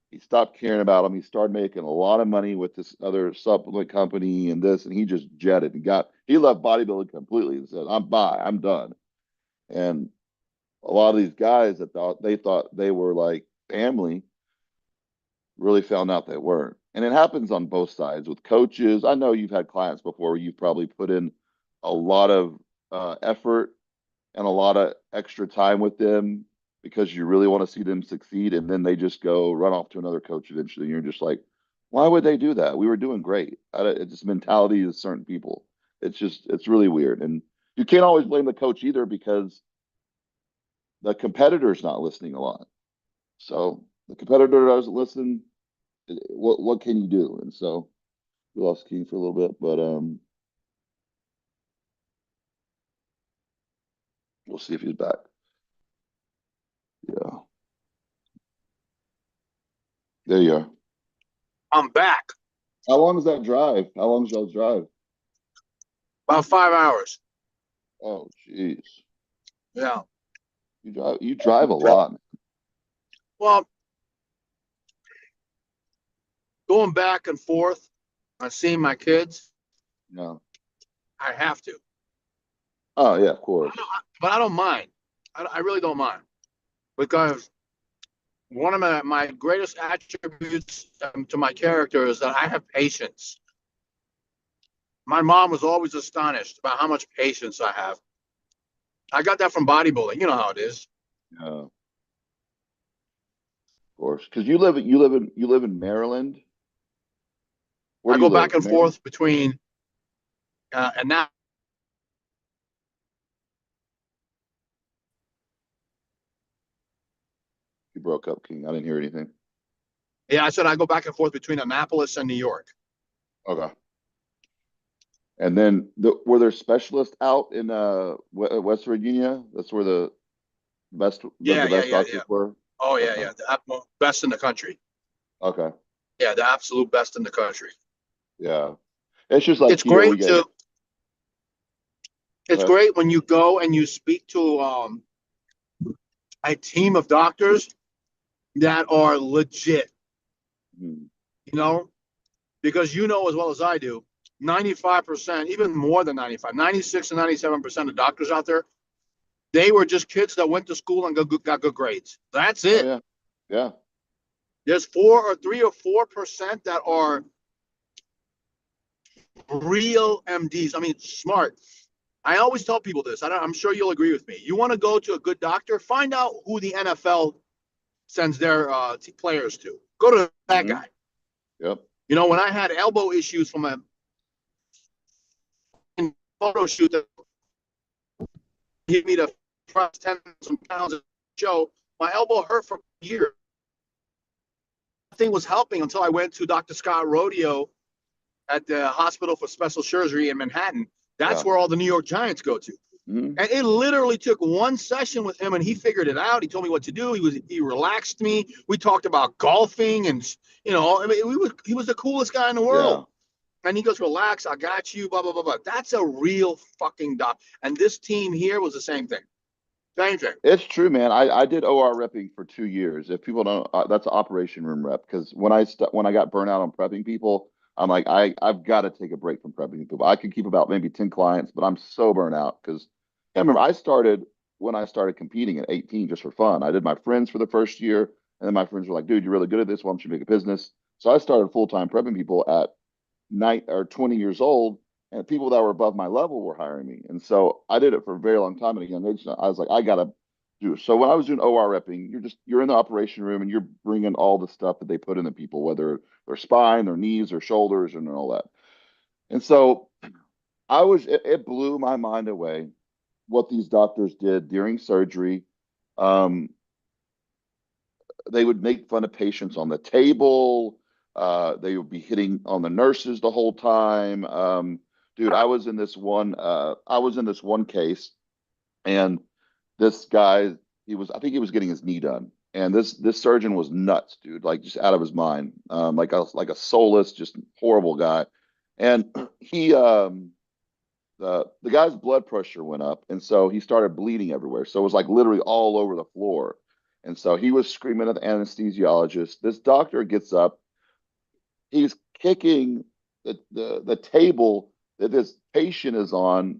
He stopped caring about them. He started making a lot of money with this other supplement company and this, and he just jetted and he left bodybuilding completely and said, I'm done. And a lot of these guys that thought they were like family really found out they weren't. And it happens on both sides with coaches. I know you've had clients before where you've probably put in a lot of effort and a lot of extra time with them because you really want to see them succeed. And then they just go run off to another coach eventually. And you're just like, why would they do that? We were doing great. It's just mentality of certain people. It's really weird. And you can't always blame the coach either because the competitor's not listening a lot. So the competitor doesn't listen. What can you do? And so we lost King for a little bit, but we'll see if he's back. Yeah, there you are. I'm back. How long is that drive? How long is y'all's drive? About 5 hours. Oh, jeez. Yeah. You drive a lot. Well, going back and forth on seeing my kids, No. I have to. Oh yeah, of course. But I don't mind. I really don't mind because one of my greatest attributes to my character is that I have patience. My mom was always astonished about how much patience I have. I got that from bodybuilding. You know how it is. Yeah, of course. Because you live in Maryland. Where I do you go live? back and Maryland. forth between and now. You broke up, King. I didn't hear anything. Yeah, I said I go back and forth between Annapolis and New York. Okay. And then were there specialists out in West Virginia? That's where Yeah, the yeah, best yeah, doctors yeah. were. Oh yeah, Okay. yeah. The best in the country. Okay. Yeah, the absolute best in the country. Yeah. It's just like It's here we great get. to. Go It's ahead. great when you go and you speak to a team of doctors that are legit. Hmm. You know, because you know as well as I do, 95%, even more than 95, 96 and 97% of doctors out there, they were just kids that went to school and got good grades. That's Oh it. yeah. Yeah. There's 4 or 3 or 4% that are real MDs. I mean, smart. I always tell people this. I'm sure you'll agree with me. You want to go to a good doctor, find out who the NFL sends their players to. Go to that Hmm. guy. Yep. You know, when I had elbow issues from a photo shoot that hit me to press 10,000 pounds of show, my elbow hurt for years. Nothing was helping until I went to Dr. Scott Rodeo at the Hospital for Special Surgery in Manhattan. That's Yeah. where all the New York Giants go to. Hmm. And it literally took one session with him and he figured it out. He told me what to do. He relaxed me. We talked about golfing and I mean, he was the coolest guy in the Yeah. world. And he goes, relax, I got you, blah, blah, blah, blah. That's a real fucking doc. And this team here was the same thing. Same thing. It's true, man. I did OR repping for 2 years. If people don't, that's an operation room rep. Because when I got burnt out on prepping people, I'm like, I've got to take a break from prepping people. I could keep about maybe 10 clients, but I'm so burnt out because I remember I started when I started competing at 18 just for fun. I did my friends for the first year, and then my friends were like, dude, you're really good at this. Why don't you make a business? So I started full time prepping people at 20 years old, and people that were above my level were hiring me. And so I did it for a very long time at a young age. I was like, do. So when I was doing OR repping, you're in the operation room and you're bringing all the stuff that they put in the people, whether their spine, their knees, their shoulders, and all that. And so it blew my mind away what these doctors did during surgery. Um, they would make fun of patients on the table. They would be hitting on the nurses the whole time. Dude, I was in this one case, and this guy, I think he was getting his knee done, and this surgeon was nuts, dude, like just out of his mind, like a soulless, just horrible guy, and he the guy's blood pressure went up, and so he started bleeding everywhere. So it was like literally all over the floor. And so he was screaming at the anesthesiologist. This doctor gets up, he's kicking the table that this patient is on,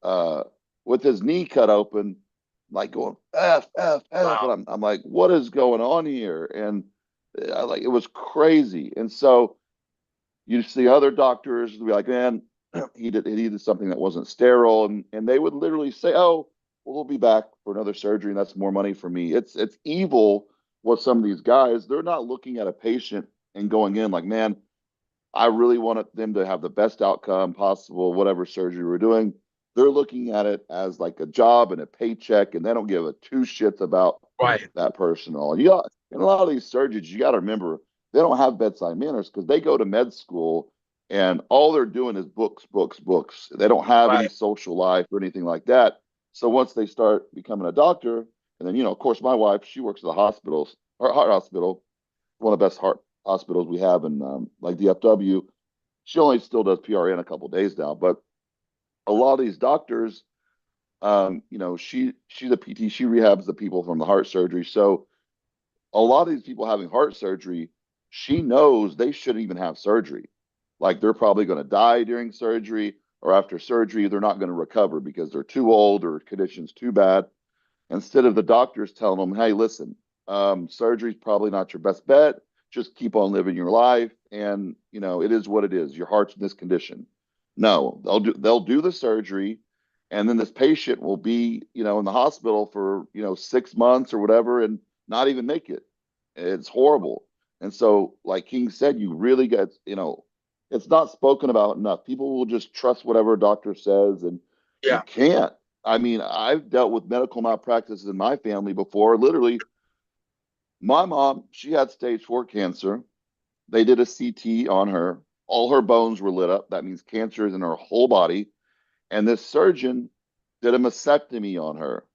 uh, with his knee cut open, like going F F F, and Wow. I'm like, what is going on here? And like it was crazy. And so you see other doctors be like, man, he did something that wasn't sterile, and they would literally say, oh, well, we'll be back for another surgery, and that's more money for me. It's evil what some of these guys, they're not looking at a patient and going in like, man, I really wanted them to have the best outcome possible, whatever surgery we're doing. They're looking at it as like a job and a paycheck, and they don't give a two shits about Right. that person. All you got in a lot of these surgeons, you got to remember they don't have bedside manners because they go to med school and all they're doing is books, books, books. They don't have any Right. social life or anything like that. So once they start becoming a doctor, and then of course, my wife, she works at the hospitals, heart hospital, one of the best heart hospitals we have in like DFW. She only still does PRN a couple of days now, but a lot of these doctors, she's a PT, she rehabs the people from the heart surgery. So a lot of these people having heart surgery, she knows they shouldn't even have surgery. Like they're probably going to die during surgery, or after surgery, they're not going to recover because they're too old or conditions too bad. Instead of the doctors telling them, hey, listen, surgery is probably not your best bet. Just keep on living your life. And, it is what it is. Your heart's in this condition. No, they'll do the surgery. And then this patient will be, in the hospital for, 6 months or whatever and not even make it. It's horrible. And so, like King said, you really get, it's not spoken about enough. People will just trust whatever a doctor says, and you Yeah. can't. I mean, I've dealt with medical malpractices in my family before. Literally, my mom, she had stage 4 cancer. They did a CT on her. All her bones were lit up. That means cancer is in her whole body. And this surgeon did a mastectomy on her.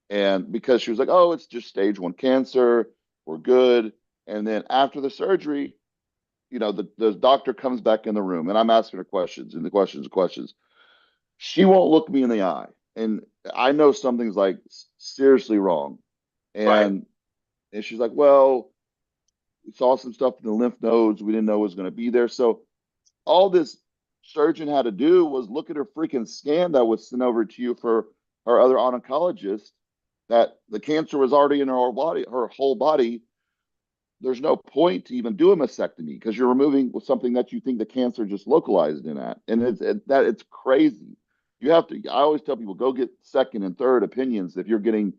And because she was like, oh, it's just stage 1 cancer, we're good. And then after the surgery, the doctor comes back in the room and I'm asking her questions and the questions. She won't look me in the eye. And I know something's like seriously wrong. Right. And she's like, well, we saw some stuff in the lymph nodes. We didn't know it was going to be there. So all this surgeon had to do was look at her freaking scan that was sent over to you for her other oncologist, that the cancer was already in her body, her whole body. There's no point to even do a mastectomy because you're removing something that you think the cancer just localized in at, and it's crazy. You have to. I always tell people go get second and third opinions if you're getting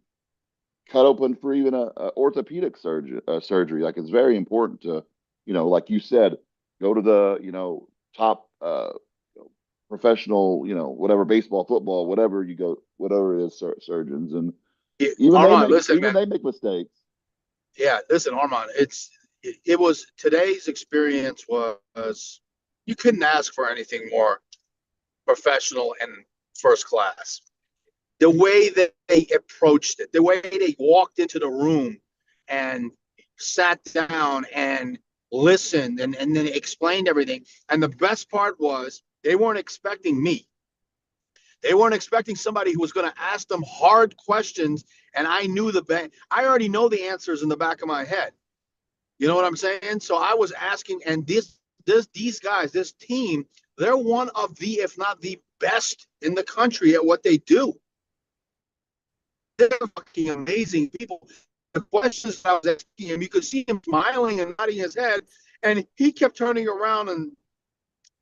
cut open for even a orthopedic surgery. Like it's very important to, like you said, go to the top professional, whatever baseball, football, whatever you go, whatever it is, surgeons, and Yeah, even they Armand, make listen, even man. they make mistakes. Yeah, listen, Armand. It was today's experience was you couldn't ask for anything more professional and first class. The way that they approached it, the way they walked into the room and sat down and listened and then explained everything. And the best part was they weren't expecting me. They weren't expecting somebody who was going to ask them hard questions. And I knew I already know the answers in the back of my head. You know what I'm saying? So I was asking, and these guys, this team, they're one of the, if not the best in the country at what they do. They're fucking amazing people. The questions I was asking him, you could see him smiling and nodding his head, and he kept turning around and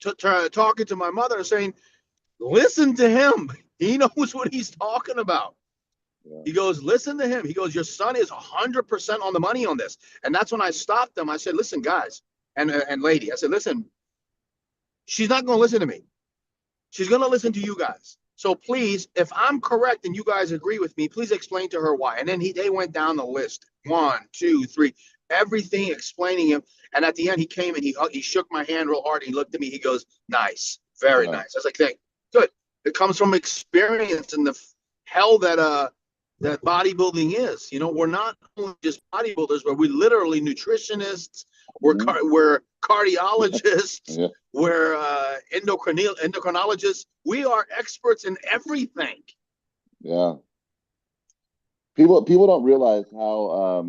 talking to my mother and saying, "Listen to him. He knows what he's talking about." Yeah. He goes, listen to him. He goes, your son is 100% on the money on this. And that's when I stopped them. I said, listen, guys and lady, I said, listen, she's not going to listen to me. She's going to listen to you guys. So please, if I'm correct and you guys agree with me, please explain to her why. And then they went down the list, 1, 2, 3, everything explaining him. And at the end, he came and he shook my hand real hard. He looked at me. He goes, nice, very Yeah. nice. I was like, thank, good. It comes from experience and the hell that bodybuilding is. You know, we're not only just bodybuilders, but we're literally nutritionists. Mhm. We're cardiologists. Yeah. We're endocrinologists. We are experts in everything. Yeah. People don't realize how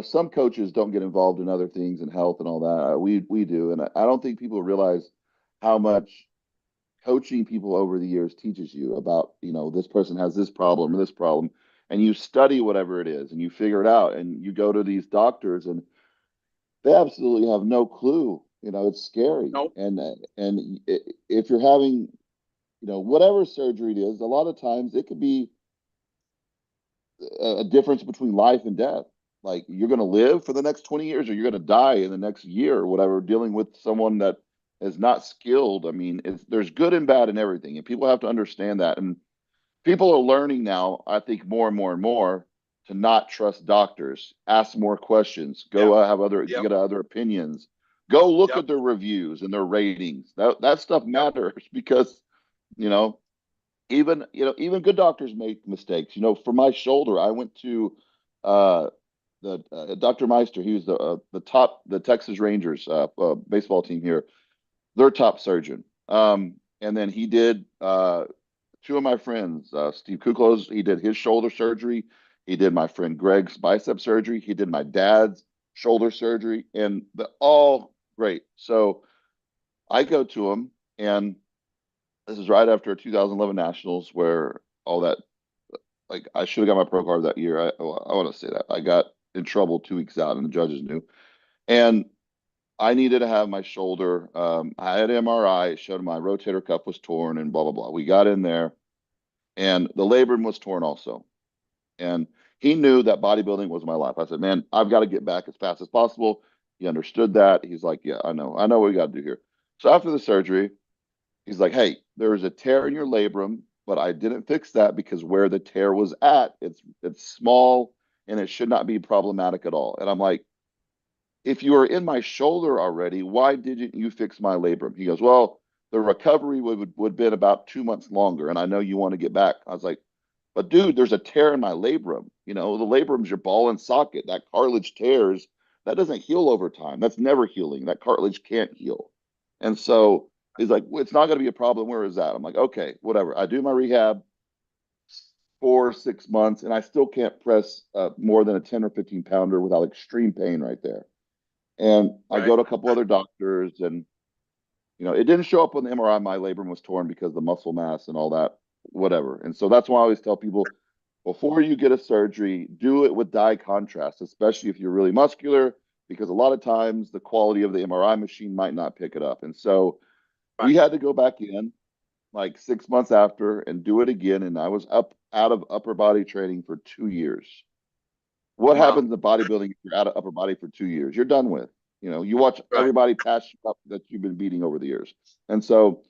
some coaches don't get involved in other things in health and all that. We do, and I don't think people realize how much coaching people over the years teaches you about, this person has this problem or this problem, and you study whatever it is and you figure it out, and you go to these doctors and they absolutely have no clue. It's scary. No, And if you're having, whatever surgery it is, a lot of times it could be a difference between life and death. Like, you're going to live for the next 20 years or you're going to die in the next year or whatever, dealing with someone that is not skilled. I mean, there's good and bad in everything, and people have to understand that. And people are learning now, I think, more and more and more, to not trust doctors, ask more questions, yeah, go have other yep, get other opinions, go look yep, at their reviews and their ratings. That stuff yep, matters because, you know, even good doctors make mistakes. For my shoulder, I went to uh, the Dr. Meister. He was the Texas Rangers baseball team here, their top surgeon. And then he did two of my friends, Steve Kuklos. He did his shoulder surgery. He did my friend Greg's bicep surgery. He did my dad's shoulder surgery, and all great. So I go to him, and this is right after 2011 Nationals, where all that, like, I should have got my pro card that year. I want to say that I got in trouble 2 weeks out, and the judges knew. And I needed to have my shoulder. I had an MRI. It showed my rotator cuff was torn and blah blah blah. We got in there, and the labrum was torn also. And he knew that bodybuilding was my life. I said, man, I've got to get back as fast as possible. He understood that. He's like, yeah, I know what we got to do here. So after the surgery, he's like, hey, there was a tear in your labrum, but I didn't fix that because where the tear was at, it's small and it should not be problematic at all. And I'm like, if you were in my shoulder already, why didn't you fix my labrum? He goes, well, the recovery would have been about 2 months longer, and I know you want to get back. I was like, but dude, there's a tear in my labrum. The labrum's your ball and socket. That cartilage tears. That doesn't heal over time. That's never healing. That cartilage can't heal. And so he's like, well, it's not going to be a problem. Where is that? I'm like, okay, whatever. I do my rehab 4 6 months, and I still can't press more than a 10 or 15 pounder without extreme pain right there. And I right, go to a couple other doctors, and it didn't show up on the MRI. My labrum was torn because the muscle mass and all that, whatever. And so that's why I always tell people, before you get a surgery, do it with dye contrast, especially if you're really muscular, because a lot of times the quality of the MRI machine might not pick it up. And so right. we had to go back in like 6 months after and do it again. And I was up out of upper body training for 2 years. What Wow, happens in bodybuilding if you're out of upper body for 2 years? You're done with. You watch right, everybody pass you up that you've been beating over the years. And so,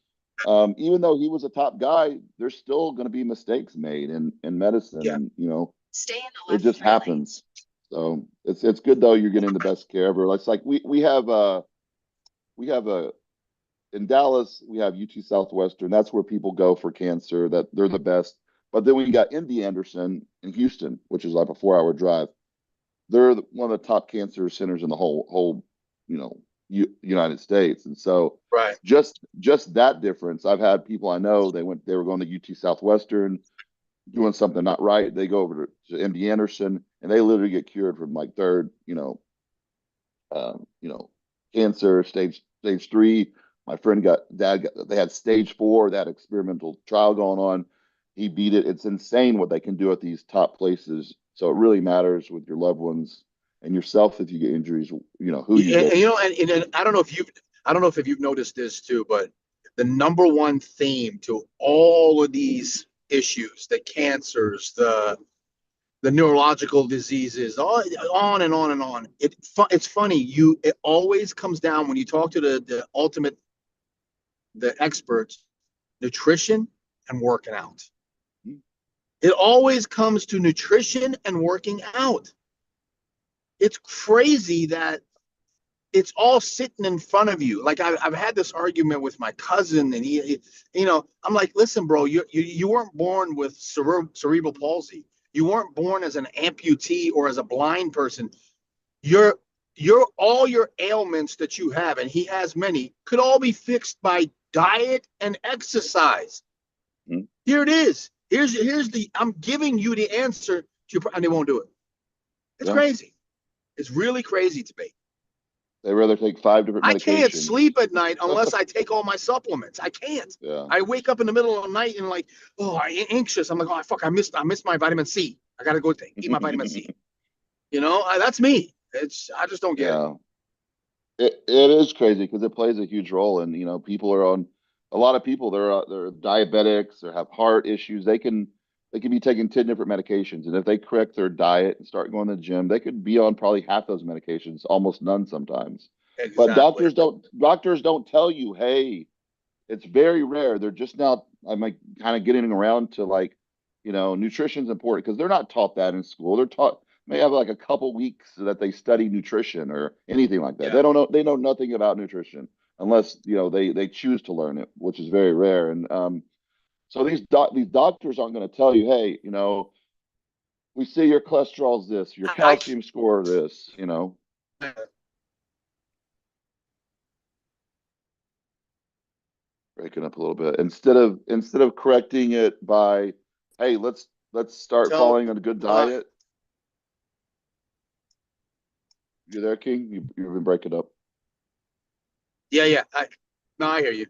even though he was a top guy, there's still going to be mistakes made in medicine, yeah. and it just happens. So it's good though you're getting the best care ever. It's like we have a in Dallas, we have UT Southwestern. That's where people go for cancer. That they're the best. But then we got MD Anderson in Houston, which is like a 4-hour drive. They're one of the top cancer centers in the whole you know United States. And so Right. just that difference. I've had people I know, they were going to UT Southwestern doing something not right. They go over to MD Anderson, and they literally get cured from like third, um, you know, cancer stage 3. My friend they had stage 4, that experimental trial going on. He beat it. It's insane what they can do at these top places. So it really matters with your loved ones and yourself if you get injuries, who you go. And I don't know if you've noticed this too, but the number one theme to all of these issues, the cancers, the neurological diseases, on and on and on. It's funny. It always comes down when you talk to the experts, nutrition and working out. It always comes to nutrition and working out. It's crazy that it's all sitting in front of you. Like I've had this argument with my cousin, and I'm like, listen, bro, you weren't born with cerebral palsy. You weren't born as an amputee or as a blind person. Your all your ailments that you have, and he has many, could all be fixed by diet and exercise. Mm-hmm. Here it is. I'm giving you the answer and they won't do it. It's crazy. It's really crazy to me. They rather take 5 different medications. I can't sleep at night unless I take all my supplements. I can't. Yeah. I wake up in the middle of the night and like, I'm anxious. I'm like, oh fuck, I missed my vitamin C. I gotta go eat my vitamin C. That's me. I just don't get it. It is crazy because it plays a huge role, and people are on. A lot of people they're diabetics or have heart issues. They can be taking 10 different medications, and if they correct their diet and start going to the gym, they could be on probably half those medications, almost none sometimes. Exactly. But doctors don't tell you, hey, it's very rare. They're just now I'm like kind of getting around to nutrition's important because they're not taught that in school. They're taught may have like a couple weeks that they study nutrition or anything like that. Yeah. They know nothing about nutrition unless they choose to learn it, which is very rare. And so these doctors aren't going to tell you, hey, we see your cholesterol's this, your calcium score this, breaking up a little bit. Instead of correcting it by, hey, let's start following a good diet. You there, King? You've been breaking up. Yeah. I hear you.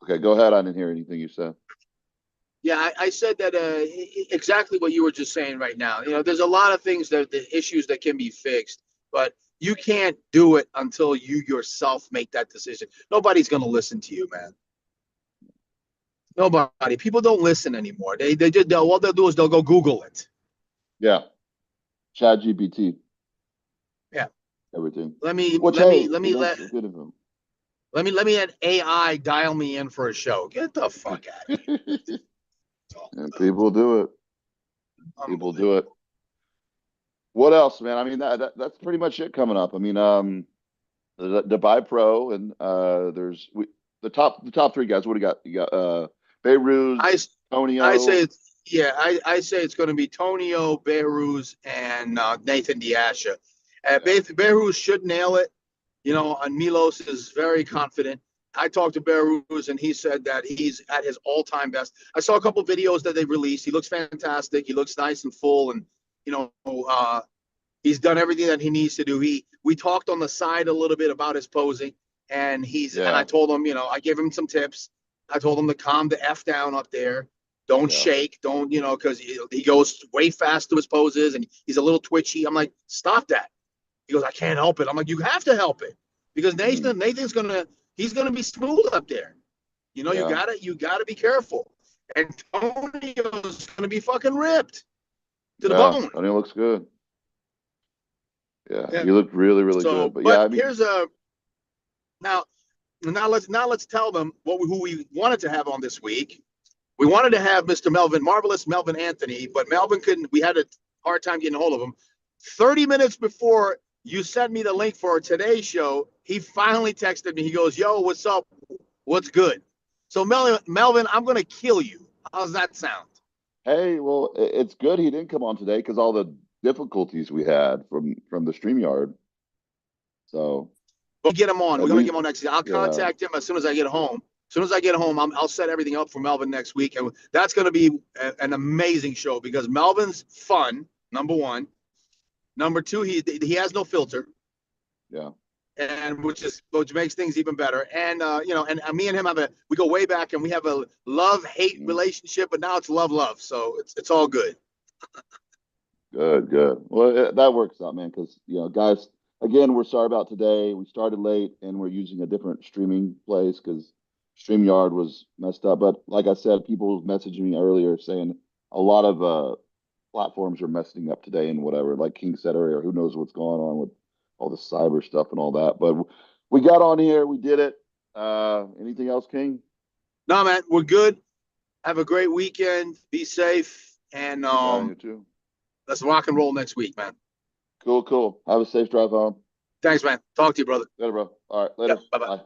Okay, go ahead. I didn't hear anything you said. Yeah, I said that exactly what you were just saying right now. There's a lot of things the issues that can be fixed, but you can't do it until you yourself make that decision. Nobody's going to listen to you, man. Nobody. People don't listen anymore. What they'll do is they'll go Google it. Yeah. ChatGPT. Yeah. Everything. Let me let AI dial me in for a show. Get the fuck out of here. And people do it. People do it. What else, man? I mean, that's pretty much it coming up. I mean, the Dubai Pro and there's the top 3 guys. What do you got? You got Behruz, Tonio. I say it's going to be Tonio, Behruz, and Nathan Diasha. Behruz should nail it. And Milos is very confident. I talked to Behruz, and he said that he's at his all-time best. I saw a couple videos that they released. He looks fantastic. He looks nice and full, and he's done everything that he needs to do. We talked on the side a little bit about his posing, and and I told him, I gave him some tips. I told him to calm the F down up there. Don't shake. Don't, because he goes way fast to his poses, and he's a little twitchy. I'm like, stop that. He goes, I can't help it. I'm like, you have to help it because Nathan's he's gonna be smooth up there. You gotta be careful. And Tonio's gonna be fucking ripped to the bone. Tonio looks good. Yeah, you look really, really good. But here's now let's tell them who we wanted to have on this week. We wanted to have Mr. Marvelous Melvin Anthony, but Melvin couldn't. We had a hard time getting a hold of him. 30 minutes before you sent me the link for today's show, he finally texted me. He goes, yo, what's up? What's good? So Melvin, I'm going to kill you. How's that sound? Hey, well, it's good he didn't come on today because all the difficulties we had from the StreamYard. So we'll get him on. We're going to get him on next week. I'll contact him as soon as I get home. As soon as I get home, I'll set everything up for Melvin next week. And that's going to be an amazing show because Melvin's fun, number one. Number 2, he has no filter. Yeah. And which makes things even better. And and me and him we go way back, and we have a love-hate relationship, but now it's love. So it's all good. Good. Well, that works out, man, because guys, again, we're sorry about today. We started late and we're using a different streaming place because StreamYard was messed up. But like I said, people messaging me earlier saying a lot of platforms are messing up today and whatever. Like King said earlier, who knows what's going on with all the cyber stuff and all that. But we got on here, we did it. Anything else, King? No, man, we're good. Have a great weekend. Be safe, and Yeah, you too. let's rock and roll next week, man. Cool, cool. Have a safe drive home. Thanks, man. Talk to you, brother. Later, bro. All right, Yep. later. Bye bye. Bye.